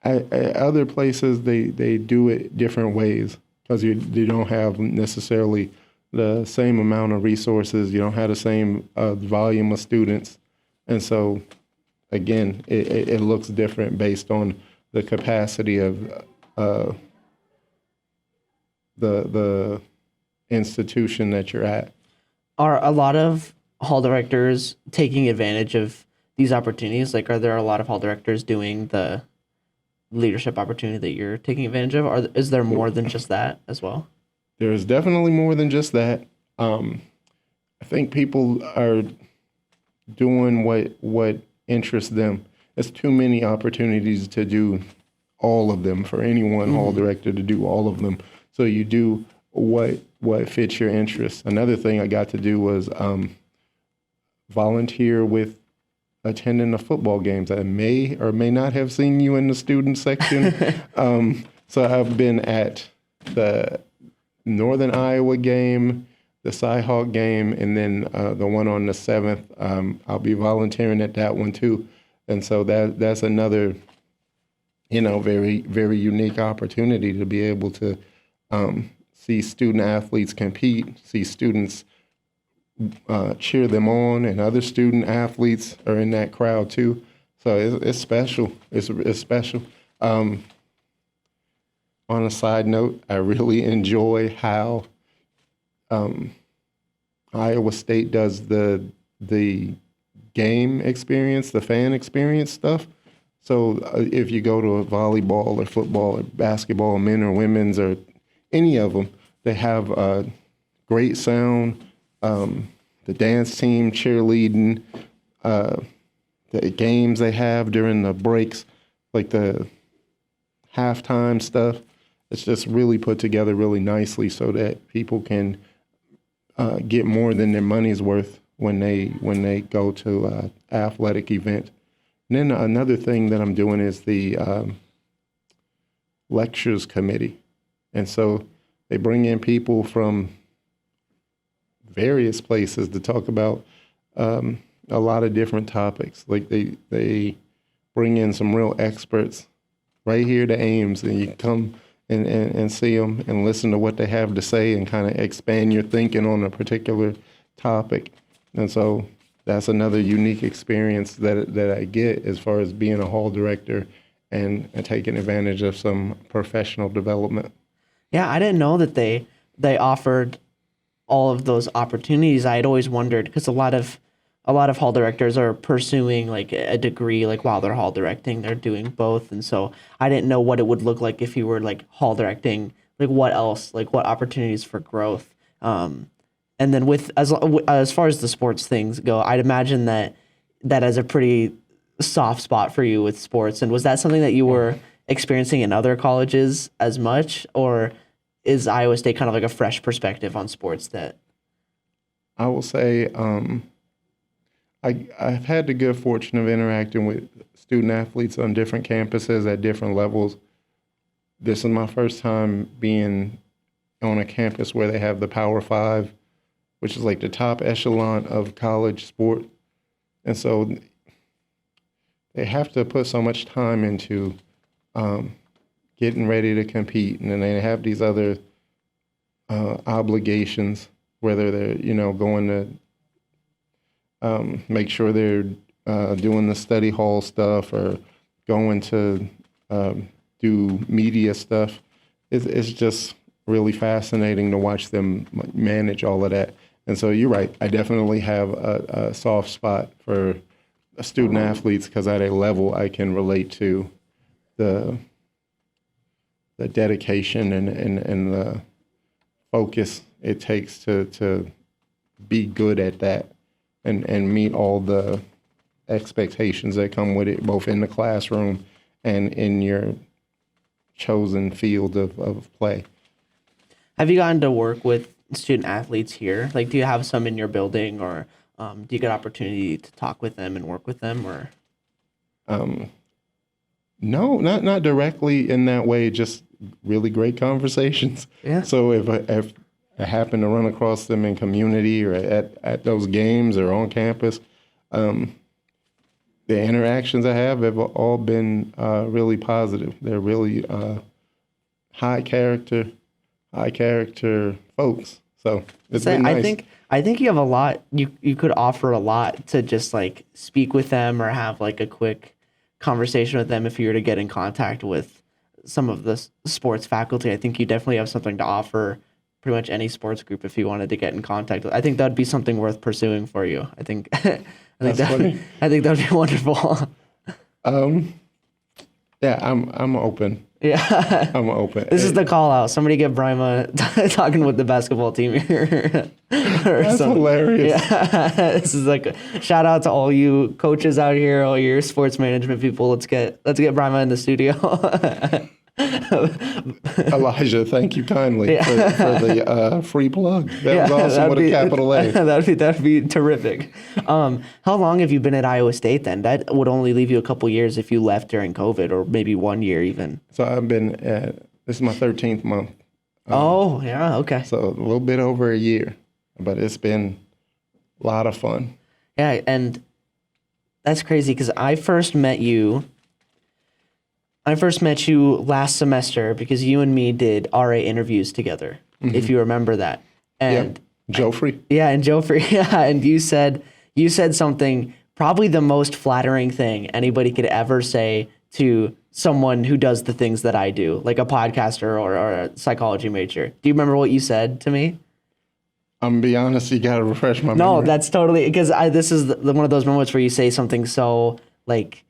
At other places, they do it different ways because you don't have necessarily the same amount of resources. You don't have the same volume of students. And so, again, it looks different based on the capacity of the institution that you're at. Are a lot of hall directors taking advantage of these opportunities? Like, are there a lot of hall directors doing the leadership opportunity that you're taking advantage of? Or is there more than just that as well? There's definitely more than just that. I think people are doing what interests them. There's too many opportunities to do all of them for any one hall director to do all of them. So you do what fits your interests. Another thing I got to do was volunteer with attending the football games. I may or may not have seen you in the student section. So I've been at the Northern Iowa game, the Cyhawk game, and then the one on the 7th. I'll be volunteering at that one too. And so that's another, very, very unique opportunity to be able to see student athletes compete, see students cheer them on, and other student athletes are in that crowd too. So it's special. It's special. On a side note, I really enjoy how Iowa State does the game experience, the fan experience stuff. So if you go to a volleyball or football or basketball, men or women's or any of them, they have great sound, the dance team cheerleading, the games they have during the breaks, like the halftime stuff. It's just really put together really nicely so that people can get more than their money's worth when they go to an athletic event. And then another thing that I'm doing is the lectures committee. And so they bring in people from various places to talk about a lot of different topics. Like they bring in some real experts right here to Ames, and you can come and see them and listen to what they have to say and kind of expand your thinking on a particular topic. And so that's another unique experience that I get as far as being a hall director and taking advantage of some professional development. Yeah, I didn't know that they offered all of those opportunities. I had always wondered because a lot of hall directors are pursuing like a degree, like while they're hall directing, they're doing both. And so I didn't know what it would look like if you were like hall directing, like what else, like what opportunities for growth. And then with as far as the sports things go, I'd imagine that is a pretty soft spot for you with sports. And was that something that you were experiencing in other colleges as much, or is Iowa State kind of like a fresh perspective on sports that? I will say I've had the good fortune of interacting with student athletes on different campuses at different levels. This is my first time being on a campus where they have the Power Five, which is like the top echelon of college sport. And so they have to put so much time into getting ready to compete. And then they have these other obligations, whether they're, going to make sure they're doing the study hall stuff or going to do media stuff. It's just really fascinating to watch them manage all of that. And so you're right. I definitely have a soft spot for student athletes because at a level I can relate to the dedication and the focus it takes to be good at that and meet all the expectations that come with it, both in the classroom and in your chosen field of play. Have you gotten to work with student athletes here? Like, do you have some in your building, or do you get opportunity to talk with them and work with them, or? No, not directly in that way. Just really great conversations. Yeah. So if I happen to run across them in community or at those games or on campus, the interactions I have all been really positive. They're really high character folks. So it's been nice. I think you have a lot. You could offer a lot to just like speak with them or have like a quick conversation with them if you were to get in contact with some of the sports faculty. I think you definitely have something to offer pretty much any sports group if you wanted to get in contact with. I think that'd be something worth pursuing for you. I think I think that'd be wonderful. Yeah, I'm open. Yeah. I'm open. This is the call out. Somebody get Brimah talking with the basketball team here. That's hilarious. Yeah. This is like a shout out to all you coaches out here, all your sports management people. Let's get Brimah in the studio. Elijah, thank you kindly for the free plug. That was awesome with a capital A. That'd be terrific. How long have you been at Iowa State then? That would only leave you a couple years if you left during COVID, or maybe 1 year even. So I've been this is my 13th month. Oh, yeah, okay. So a little bit over a year, but it's been a lot of fun. Yeah, and that's crazy because I first met you last semester because you and me did RA interviews together, if you remember that. And Joffrey. And Joffrey. Yeah, and you said something, probably the most flattering thing anybody could ever say to someone who does the things that I do, like a podcaster or a psychology major. Do you remember what you said to me? I'm gonna be honest, you gotta refresh my memory. No, that's totally, because this is one of those moments where you say something so like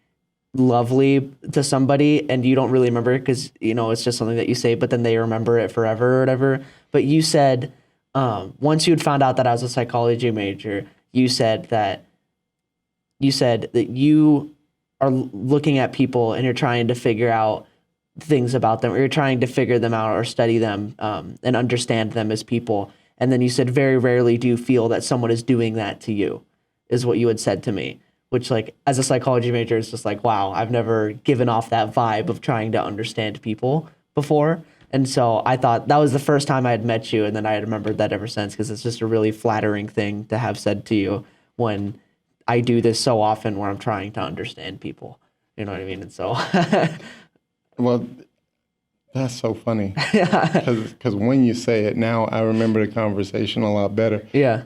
lovely to somebody and you don't really remember it because it's just something that you say, but then they remember it forever or whatever. But you said once you had found out that I was a psychology major, you said that you are looking at people and you're trying to figure out things about them, or you're trying to figure them out or study them and understand them as people. And then you said, very rarely do you feel that someone is doing that to you, is what you had said to me. Which, like, as a psychology major, it's just like, wow, I've never given off that vibe of trying to understand people before. And so I thought that was the first time I had met you, and then I had remembered that ever since, because it's just a really flattering thing to have said to you when I do this so often where I'm trying to understand people. You know what I mean? And so... Well, that's so funny. Because when you say it now, I remember the conversation a lot better. Yeah.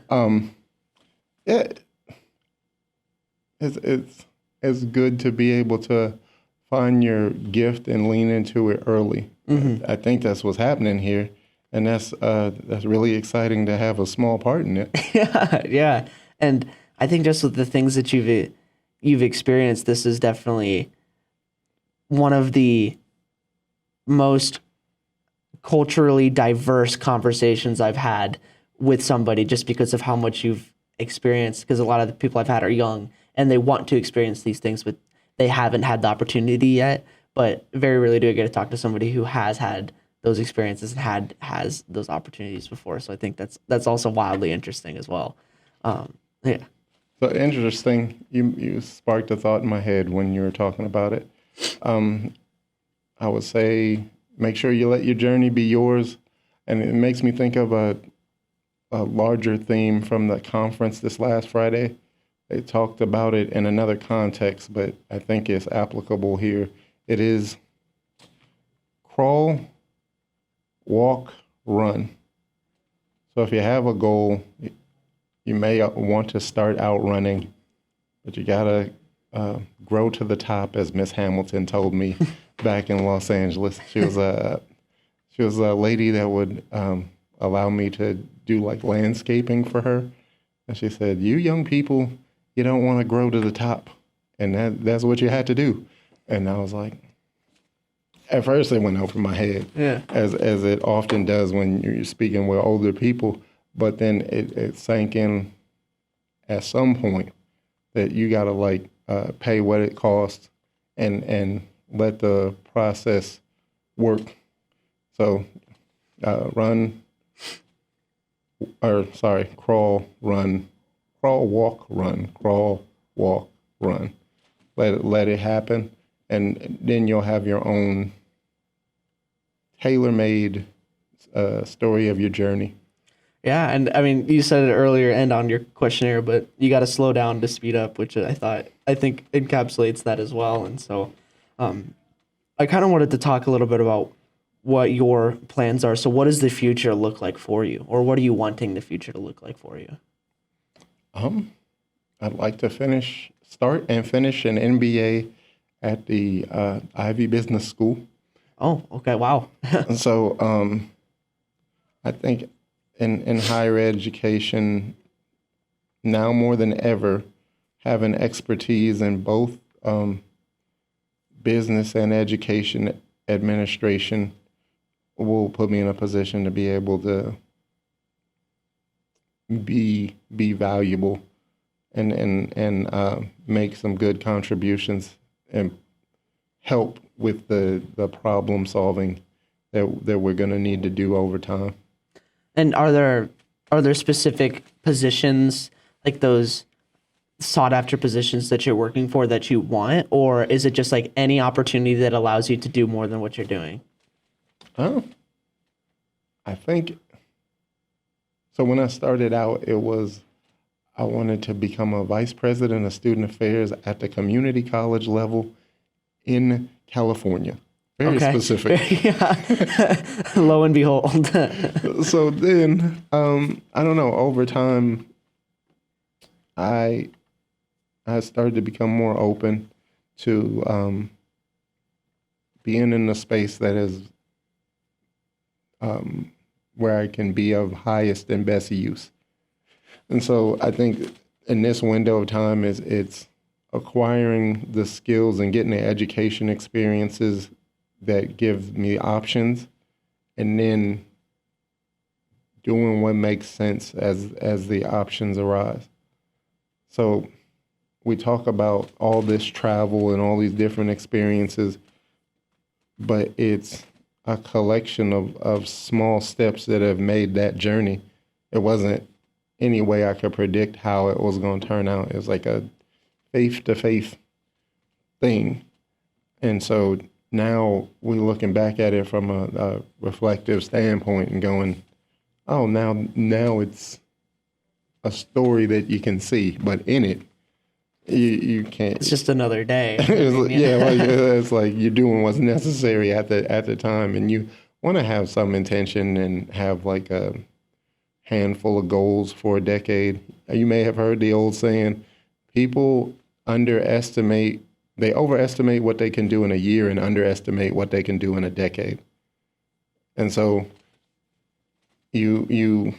It's good to be able to find your gift and lean into it early. I think that's what's happening here, and that's really exciting to have a small part in it. Yeah. And I think just with the things that you've experienced, this is definitely one of the most culturally diverse conversations I've had with somebody, just because of how much you've experienced. Because a lot of the people I've had are young and they want to experience these things, but they haven't had the opportunity yet. But very rarely do I get to talk to somebody who has had those experiences and has those opportunities before. So I think that's also wildly interesting as well. Yeah. So interesting. You sparked a thought in my head when you were talking about it. I would say make sure you let your journey be yours, and it makes me think of a larger theme from the conference this last Friday. They talked about it in another context, but I think it's applicable here. It is crawl, walk, run. So if you have a goal, you may want to start out running, but you gotta grow to the top, as Miss Hamilton told me back in Los Angeles. She was a lady that would allow me to do like landscaping for her, and she said, "You young people, you don't want to grow to the top, and that's what you had to do." And I was like, at first it went over my head, Yeah. as it often does when you're speaking with older people. But then it sank in at some point that you gotta like pay what it costs and let the process work. So crawl, walk, run, crawl, walk, run. Let it happen, and then you'll have your own tailor-made story of your journey. Yeah, and I mean, you said it earlier and on your questionnaire, but you got to slow down to speed up, which I think encapsulates that as well. And so, I kind of wanted to talk a little bit about what your plans are. So, what does the future look like for you, or what are you wanting the future to look like for you? I'd like to start and finish an MBA at the Ivy Business School. Oh, okay, wow. And so, I think in higher education, now more than ever, having expertise in both business and education administration will put me in a position to be able to be valuable and make some good contributions and help with the problem solving that we're going to need to do over time. And are there specific positions, like those sought after positions that you're working for, that you want, or is it just like any opportunity that allows you to do more than what you're doing? Oh, I think so. When I started out, I wanted to become a vice president of student affairs at the community college level in California. Very specific. Yeah. Lo and behold. So then, I don't know, over time, I started to become more open to being in a space that is where I can be of highest and best use. And so I think in this window of time it's acquiring the skills and getting the education experiences that give me options, and then doing what makes sense as the options arise. So we talk about all this travel and all these different experiences, but it's a collection of small steps that have made that journey. It wasn't any way I could predict how it was going to turn out. It was like a faith-to-faith thing. And so now we're looking back at it from a reflective standpoint and going, oh, now it's a story that you can see, but in it, you can't. It's just another day. It's like you're doing what's necessary at the time, and you want to have some intention and have like a handful of goals for a decade. You may have heard the old saying, people overestimate what they can do in a year and underestimate what they can do in a decade. And so you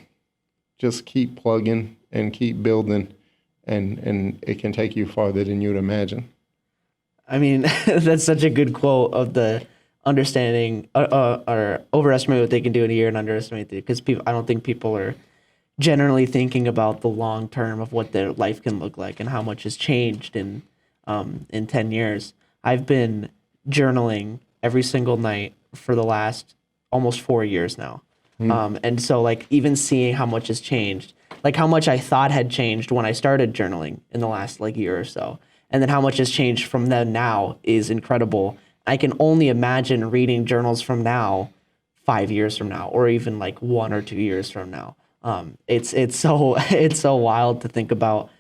just keep plugging and keep building, and it can take you farther than you'd imagine. I mean, that's such a good quote of the understanding or overestimate what they can do in a year and underestimate because I don't think people are generally thinking about the long term of what their life can look like and how much has changed in 10 years. I've been journaling every single night for the last almost 4 years now. And so like even seeing how much has changed, like how much I thought had changed when I started journaling in the last like year or so. And then how much has changed from then now is incredible. I can only imagine reading journals from now, 5 years from now, or even like 1 or 2 years from now. It's so it's so wild to think about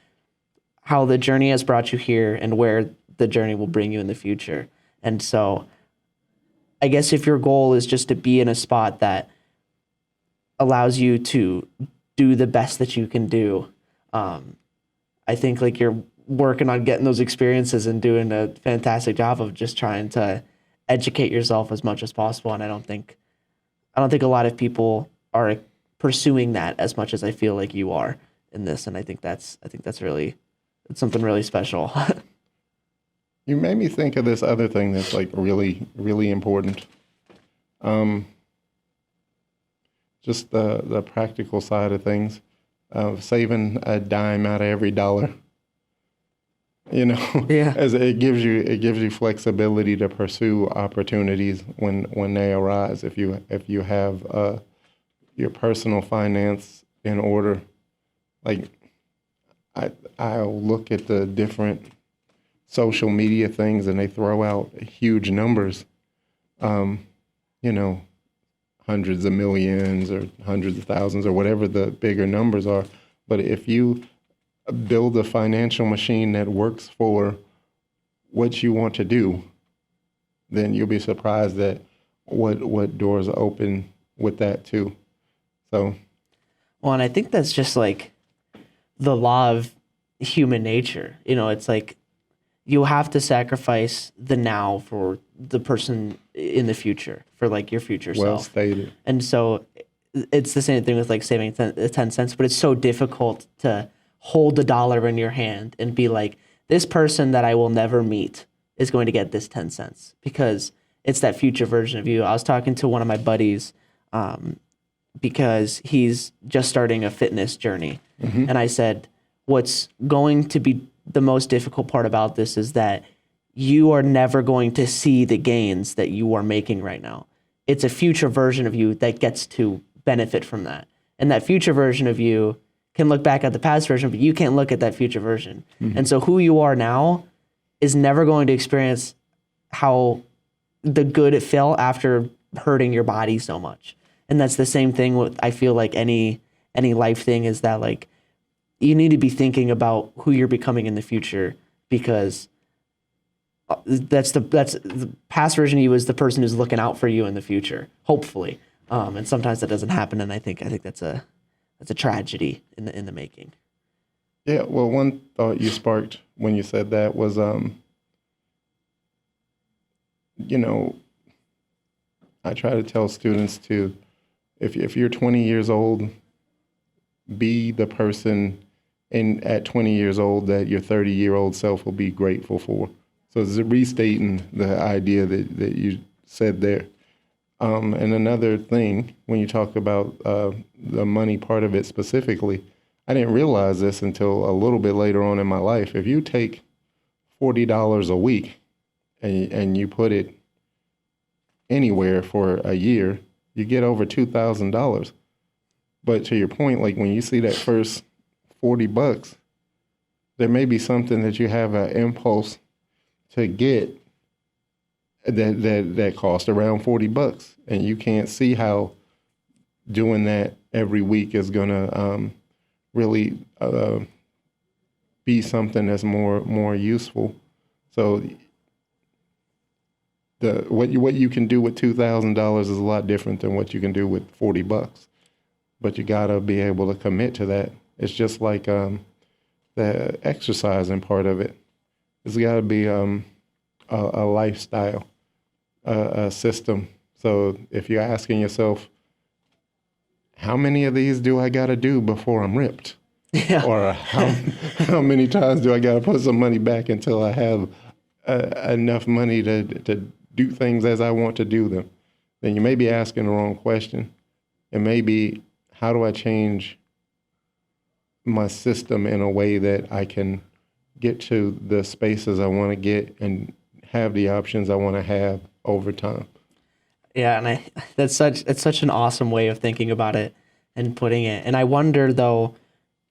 how the journey has brought you here and where the journey will bring you in the future. And so I guess if your goal is just to be in a spot that allows you to do the best that you can do, I think like you're working on getting those experiences and doing a fantastic job of just trying to educate yourself as much as possible. And I don't think a lot of people are pursuing that as much as I feel like you are in this. And I think that's it's something really special. You made me think of this other thing that's like really, really important. Just the practical side of things, saving a dime out of every dollar. Yeah. As it gives you flexibility to pursue opportunities when they arise. If you have your personal finance in order, like I'll look at the different social media things and they throw out huge numbers, hundreds of millions or hundreds of thousands or whatever the bigger numbers are. But if you build a financial machine that works for what you want to do, then you'll be surprised at what doors open with that too. So, well, and I think that's just like the law of human nature. It's like you have to sacrifice the now for the person in the future, for like your future self. Well stated. And so it's the same thing with like saving 10 cents, but it's so difficult to hold a dollar in your hand and be like, this person that I will never meet is going to get this 10 cents because it's that future version of you. I was talking to one of my buddies because he's just starting a fitness journey. Mm-hmm. And I said, what's going to be the most difficult part about this is that you are never going to see the gains that you are making right now. It's a future version of you that gets to benefit from that. And that future version of you can look back at the past version, but you can't look at that future version. Mm-hmm. And so who you are now is never going to experience how the good it felt after hurting your body so much. And that's the same thing with, I feel like any life thing is that like, you need to be thinking about who you're becoming in the future because that's the past version of you is the person who's looking out for you in the future, hopefully. And sometimes that doesn't happen. And I think that's a tragedy in the making. Yeah. Well, one thought you sparked when you said that was, I try to tell students to, if you're 20 years old, be the person at 20 years old that your 30-year-old self will be grateful for. So it's restating the idea that you said there. And another thing, when you talk about the money part of it specifically, I didn't realize this until a little bit later on in my life. If you take $40 a week and you put it anywhere for a year, you get over $2,000. But to your point, like when you see that first $40, there may be something that you have an impulse to get that cost around $40, and you can't see how doing that every week is gonna really be something that's more useful. So what you can do with $2,000 is a lot different than what you can do with $40. But you gotta be able to commit to that. It's just like the exercising part of it. It's gotta be a lifestyle, a system. So if you're asking yourself, how many of these do I gotta do before I'm ripped? Yeah. Or how many times do I gotta put some money back until I have enough money to do things as I want to do them? Then you may be asking the wrong question. It may be, how do I change my system in a way that I can get to the spaces I want to get and have the options I want to have over time? Yeah, and it's such an awesome way of thinking about it and putting it. And I wonder though,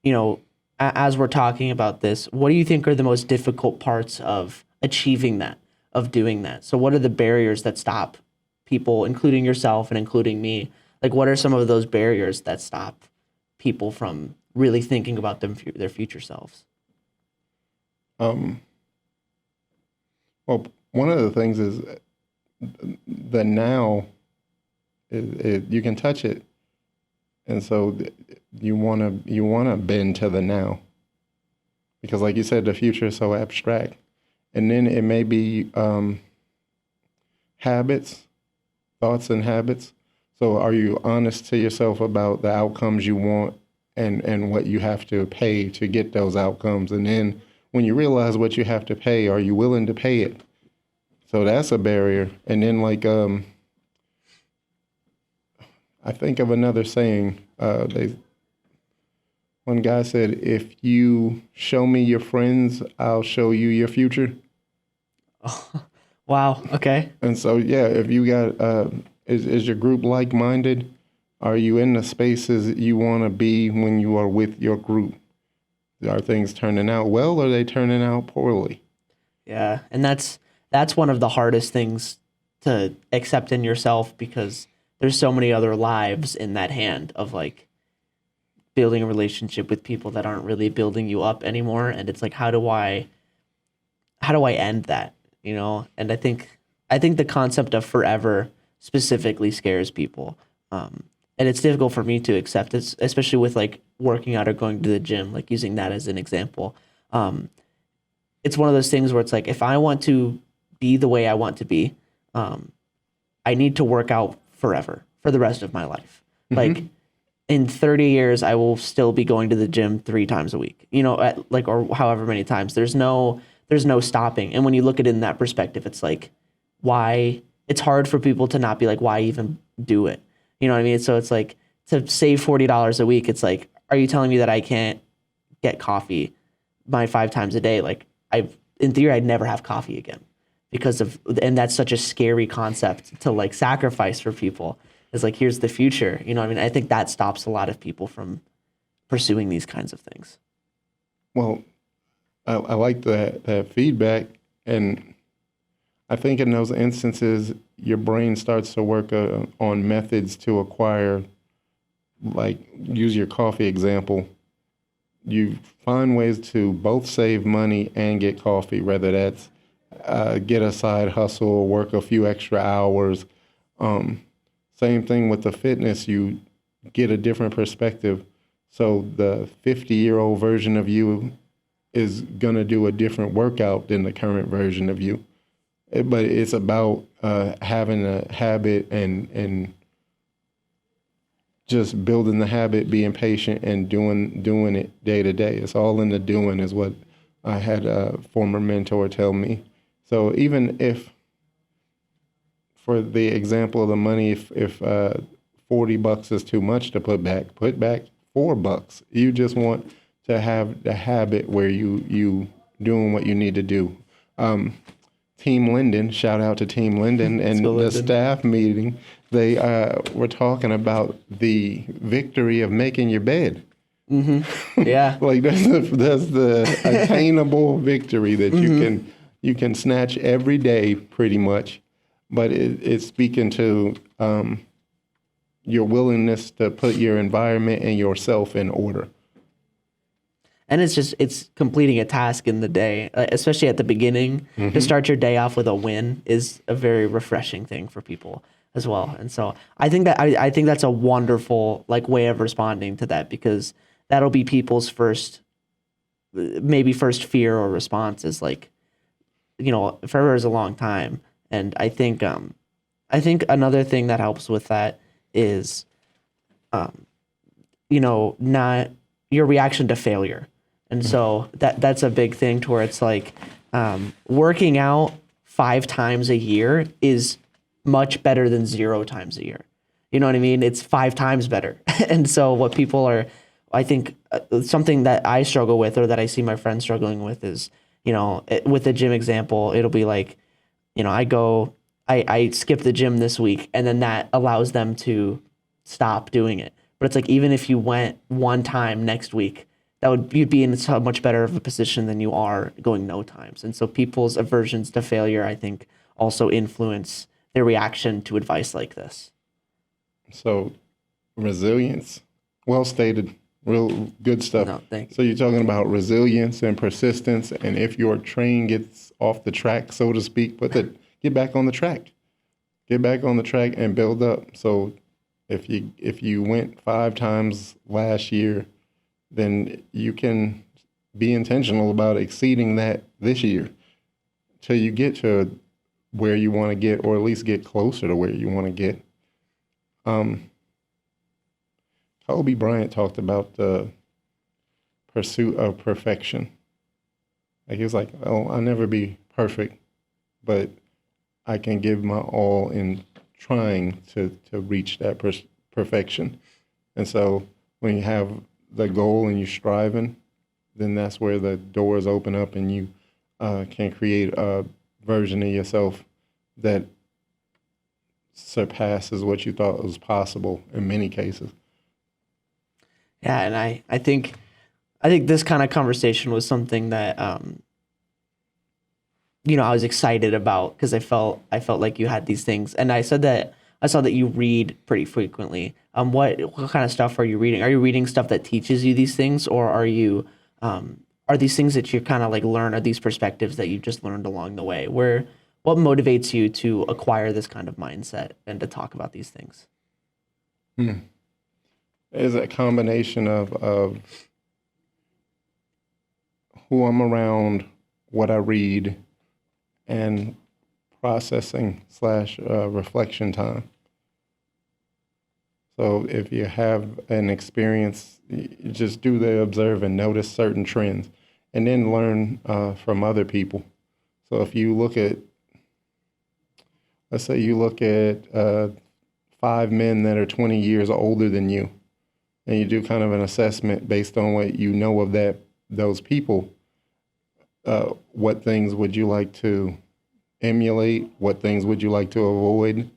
you know, as we're talking about this, what do you think are the most difficult parts of achieving that, of doing that? So what are the barriers that stop people, including yourself and including me? Like, what are some of those barriers that stop people from really thinking about their future selves? Um, well, one of the things is the now. You can touch it, and so you wanna bend to the now, because, like you said, the future is so abstract, and then it may be habits, thoughts, and habits. So, are you honest to yourself about the outcomes you want and what you have to pay to get those outcomes? And then when you realize what you have to pay, are you willing to pay it? So that's a barrier. And then, like, I think of another saying. One guy said, "If you show me your friends, I'll show you your future." Wow. Okay. And so, yeah, if you got, is your group like-minded? Are you in the spaces you want to be when you are with your group? Are things turning out well, or are they turning out poorly? Yeah. And that's one of the hardest things to accept in yourself, because there's so many other lives in that hand of like building a relationship with people that aren't really building you up anymore. And it's like, how do I end that? You know? And I think the concept of forever specifically scares people. And it's difficult for me to accept it, especially with like working out or going to the gym, like using that as an example. It's one of those things where it's like, if I want to be the way I want to be, I need to work out forever for the rest of my life. Mm-hmm. Like in 30 years, I will still be going to the gym 3 times a week, you know, or however many times. There's no stopping. And when you look at it in that perspective, it's like, why? It's hard for people to not be like, why even do it? You know what I mean? So it's like, to save $40 a week, it's like, are you telling me that I can't get coffee 5 times a day? Like, in theory, I'd never have coffee again and that's such a scary concept to like sacrifice for people. It's like, here's the future. You know what I mean? I think that stops a lot of people from pursuing these kinds of things. Well, I like that feedback. And I think in those instances, your brain starts to work on methods to acquire, like, use your coffee example. You find ways to both save money and get coffee, whether that's get a side hustle, work a few extra hours. Same thing with the fitness. You get a different perspective. So the 50-year-old version of you is going to do a different workout than the current version of you. But it's about having a habit and just building the habit, being patient, and doing it day to day. It's all in the doing, is what I had a former mentor tell me. So even if, for the example of the money, if $40 is too much to put back $4. You just want to have the habit where you doing what you need to do. Team Linden, shout out to Team Linden and the staff meeting. They were talking about the victory of making your bed. Mm-hmm. Yeah, like that's the attainable victory that you can snatch every day, pretty much. But it's speaking to your willingness to put your environment and yourself in order. And it's completing a task in the day, especially at the beginning. Mm-hmm. To start your day off with a win is a very refreshing thing for people as well. And so I think that's a wonderful like way of responding to that, because that'll be people's first fear or response is like, you know, forever is a long time. And I think another thing that helps with that is, you know, not your reaction to failure. And so that's a big thing to where it's like, working out 5 times a year is much better than 0 times a year. You know what I mean? It's 5 times better. And so what people are, I think something that I struggle with, or that I see my friends struggling with, is, you know, with the gym example, it'll be like, you know, I skip the gym this week, and then that allows them to stop doing it. But it's like, even if you went 1 time next week, you'd be in so much better of a position than you are going no times. And so people's aversions to failure, I think, also influence their reaction to advice like this. So resilience, well stated, real good stuff. No, thank you. So you're talking about resilience and persistence, and if your train gets off the track, so to speak, get back on the track. Get back on the track and build up. So if you went 5 times last year, then you can be intentional about exceeding that this year till you get to where you want to get, or at least get closer to where you want to get. Kobe Bryant talked about the pursuit of perfection. Like he was like, "Oh, I'll never be perfect, but I can give my all in trying to reach that perfection." And so when you have the goal and you're striving, then that's where the doors open up and you can create a version of yourself that surpasses what you thought was possible in many cases. Yeah, and I think this kind of conversation was something that I was excited about, because I felt like you had these things, and I saw that you read pretty frequently. What kind of stuff are you reading? Are you reading stuff that teaches you these things, or are these things that you kind of like learn? Are these perspectives that you just learned along the way? What motivates you to acquire this kind of mindset and to talk about these things? It's a combination of who I'm around, what I read, and processing / reflection time. So if you have an experience, you just do the observe and notice certain trends, and then learn from other people. So if you look at, let's say you look at 5 men that are 20 years older than you, and you do kind of an assessment based on what you know of those people, what things would you like to emulate? What things would you like to avoid?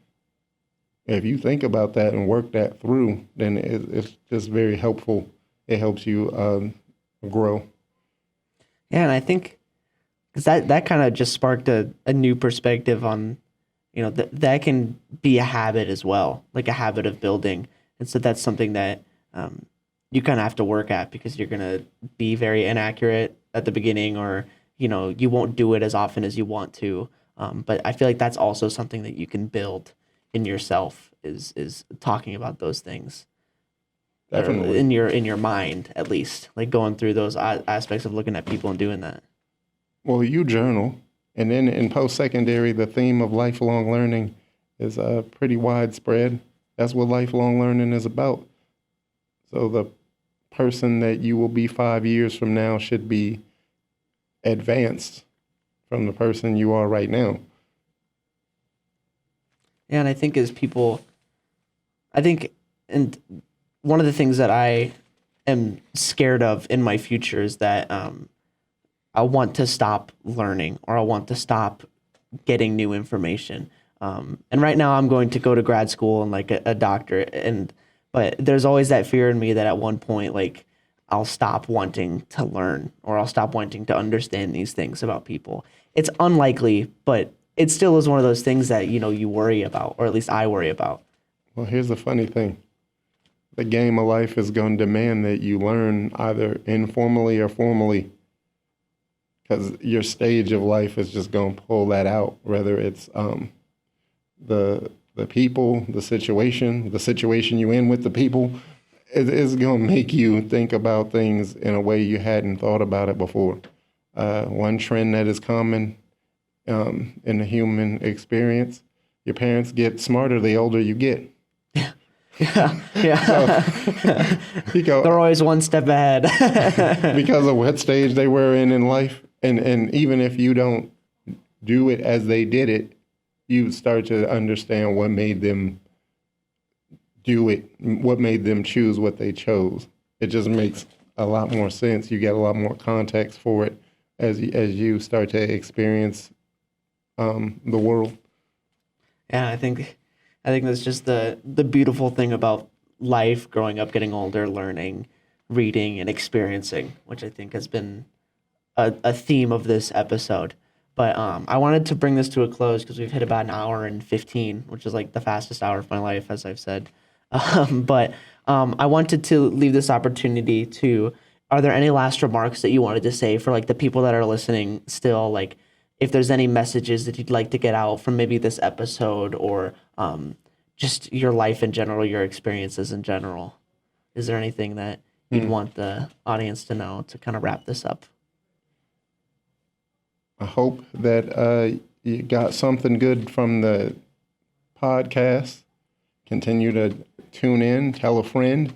If you think about that and work that through, then it's just very helpful. It helps you grow. Yeah, and I think that kind of just sparked a new perspective on, that can be a habit as well, like a habit of building. And so that's something that you kind of have to work at, because you're going to be very inaccurate at the beginning, or, you won't do it as often as you want to. But I feel like that's also something that you can build in yourself, is talking about those things. Definitely. In your mind, at least, like going through those aspects of looking at people and doing that. Well, you journal, and then in post-secondary, the theme of lifelong learning is pretty widespread. That's what lifelong learning is about. So the person that you will be 5 years from now should be advanced from the person you are right now. Yeah, and I think and one of the things that I am scared of in my future is that I want to stop learning, or I want to stop getting new information. And right now I'm going to go to grad school and like a doctorate, but there's always that fear in me that at one point, like, I'll stop wanting to learn, or I'll stop wanting to understand these things about people. It's unlikely, but it still is one of those things that, you worry about, or at least I worry about. Well, here's the funny thing. The game of life is going to demand that you learn either informally or formally, because your stage of life is just going to pull that out, whether it's the people, the situation you in with the people. It's going to make you think about things in a way you hadn't thought about it before. One trend that is common in the human experience, your parents get smarter the older you get. Yeah. So, They're always one step ahead. because of what stage they were in life. And even if you don't do it as they did it, you start to understand what made them do it, what made them choose what they chose. It just makes a lot more sense. You get a lot more context for it as you start to experience the world. Yeah, I think that's just the beautiful thing about life, growing up, getting older, learning. reading and experiencing, which I think has been a theme of this episode. But I wanted to bring this to a close because we've hit about an hour and 15, which is like the fastest hour of my life, as I've said. But I wanted to leave this opportunity to, are there any last remarks that you wanted to say for like the people that are listening still, like if there's any messages that you'd like to get out from maybe this episode or just your life in general, your experiences in general? Is there anything that you'd want the audience to know to kind of wrap this up? I hope that you got something good from the podcast. Continue to tune in, tell a friend.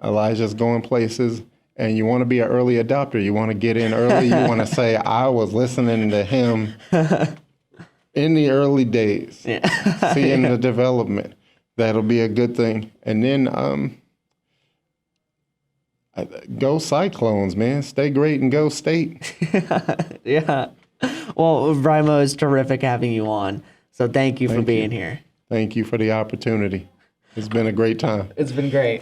Elijah's going places, and you want to be an early adopter. You want to get in early. You want to say, I was listening to him in the early days, seeing the development. That'll be a good thing. And then go Cyclones, man. Stay great and go State. Yeah. Well, Brimah, it's terrific having you on. So thank you for being here. Thank you for the opportunity. It's been a great time. It's been great.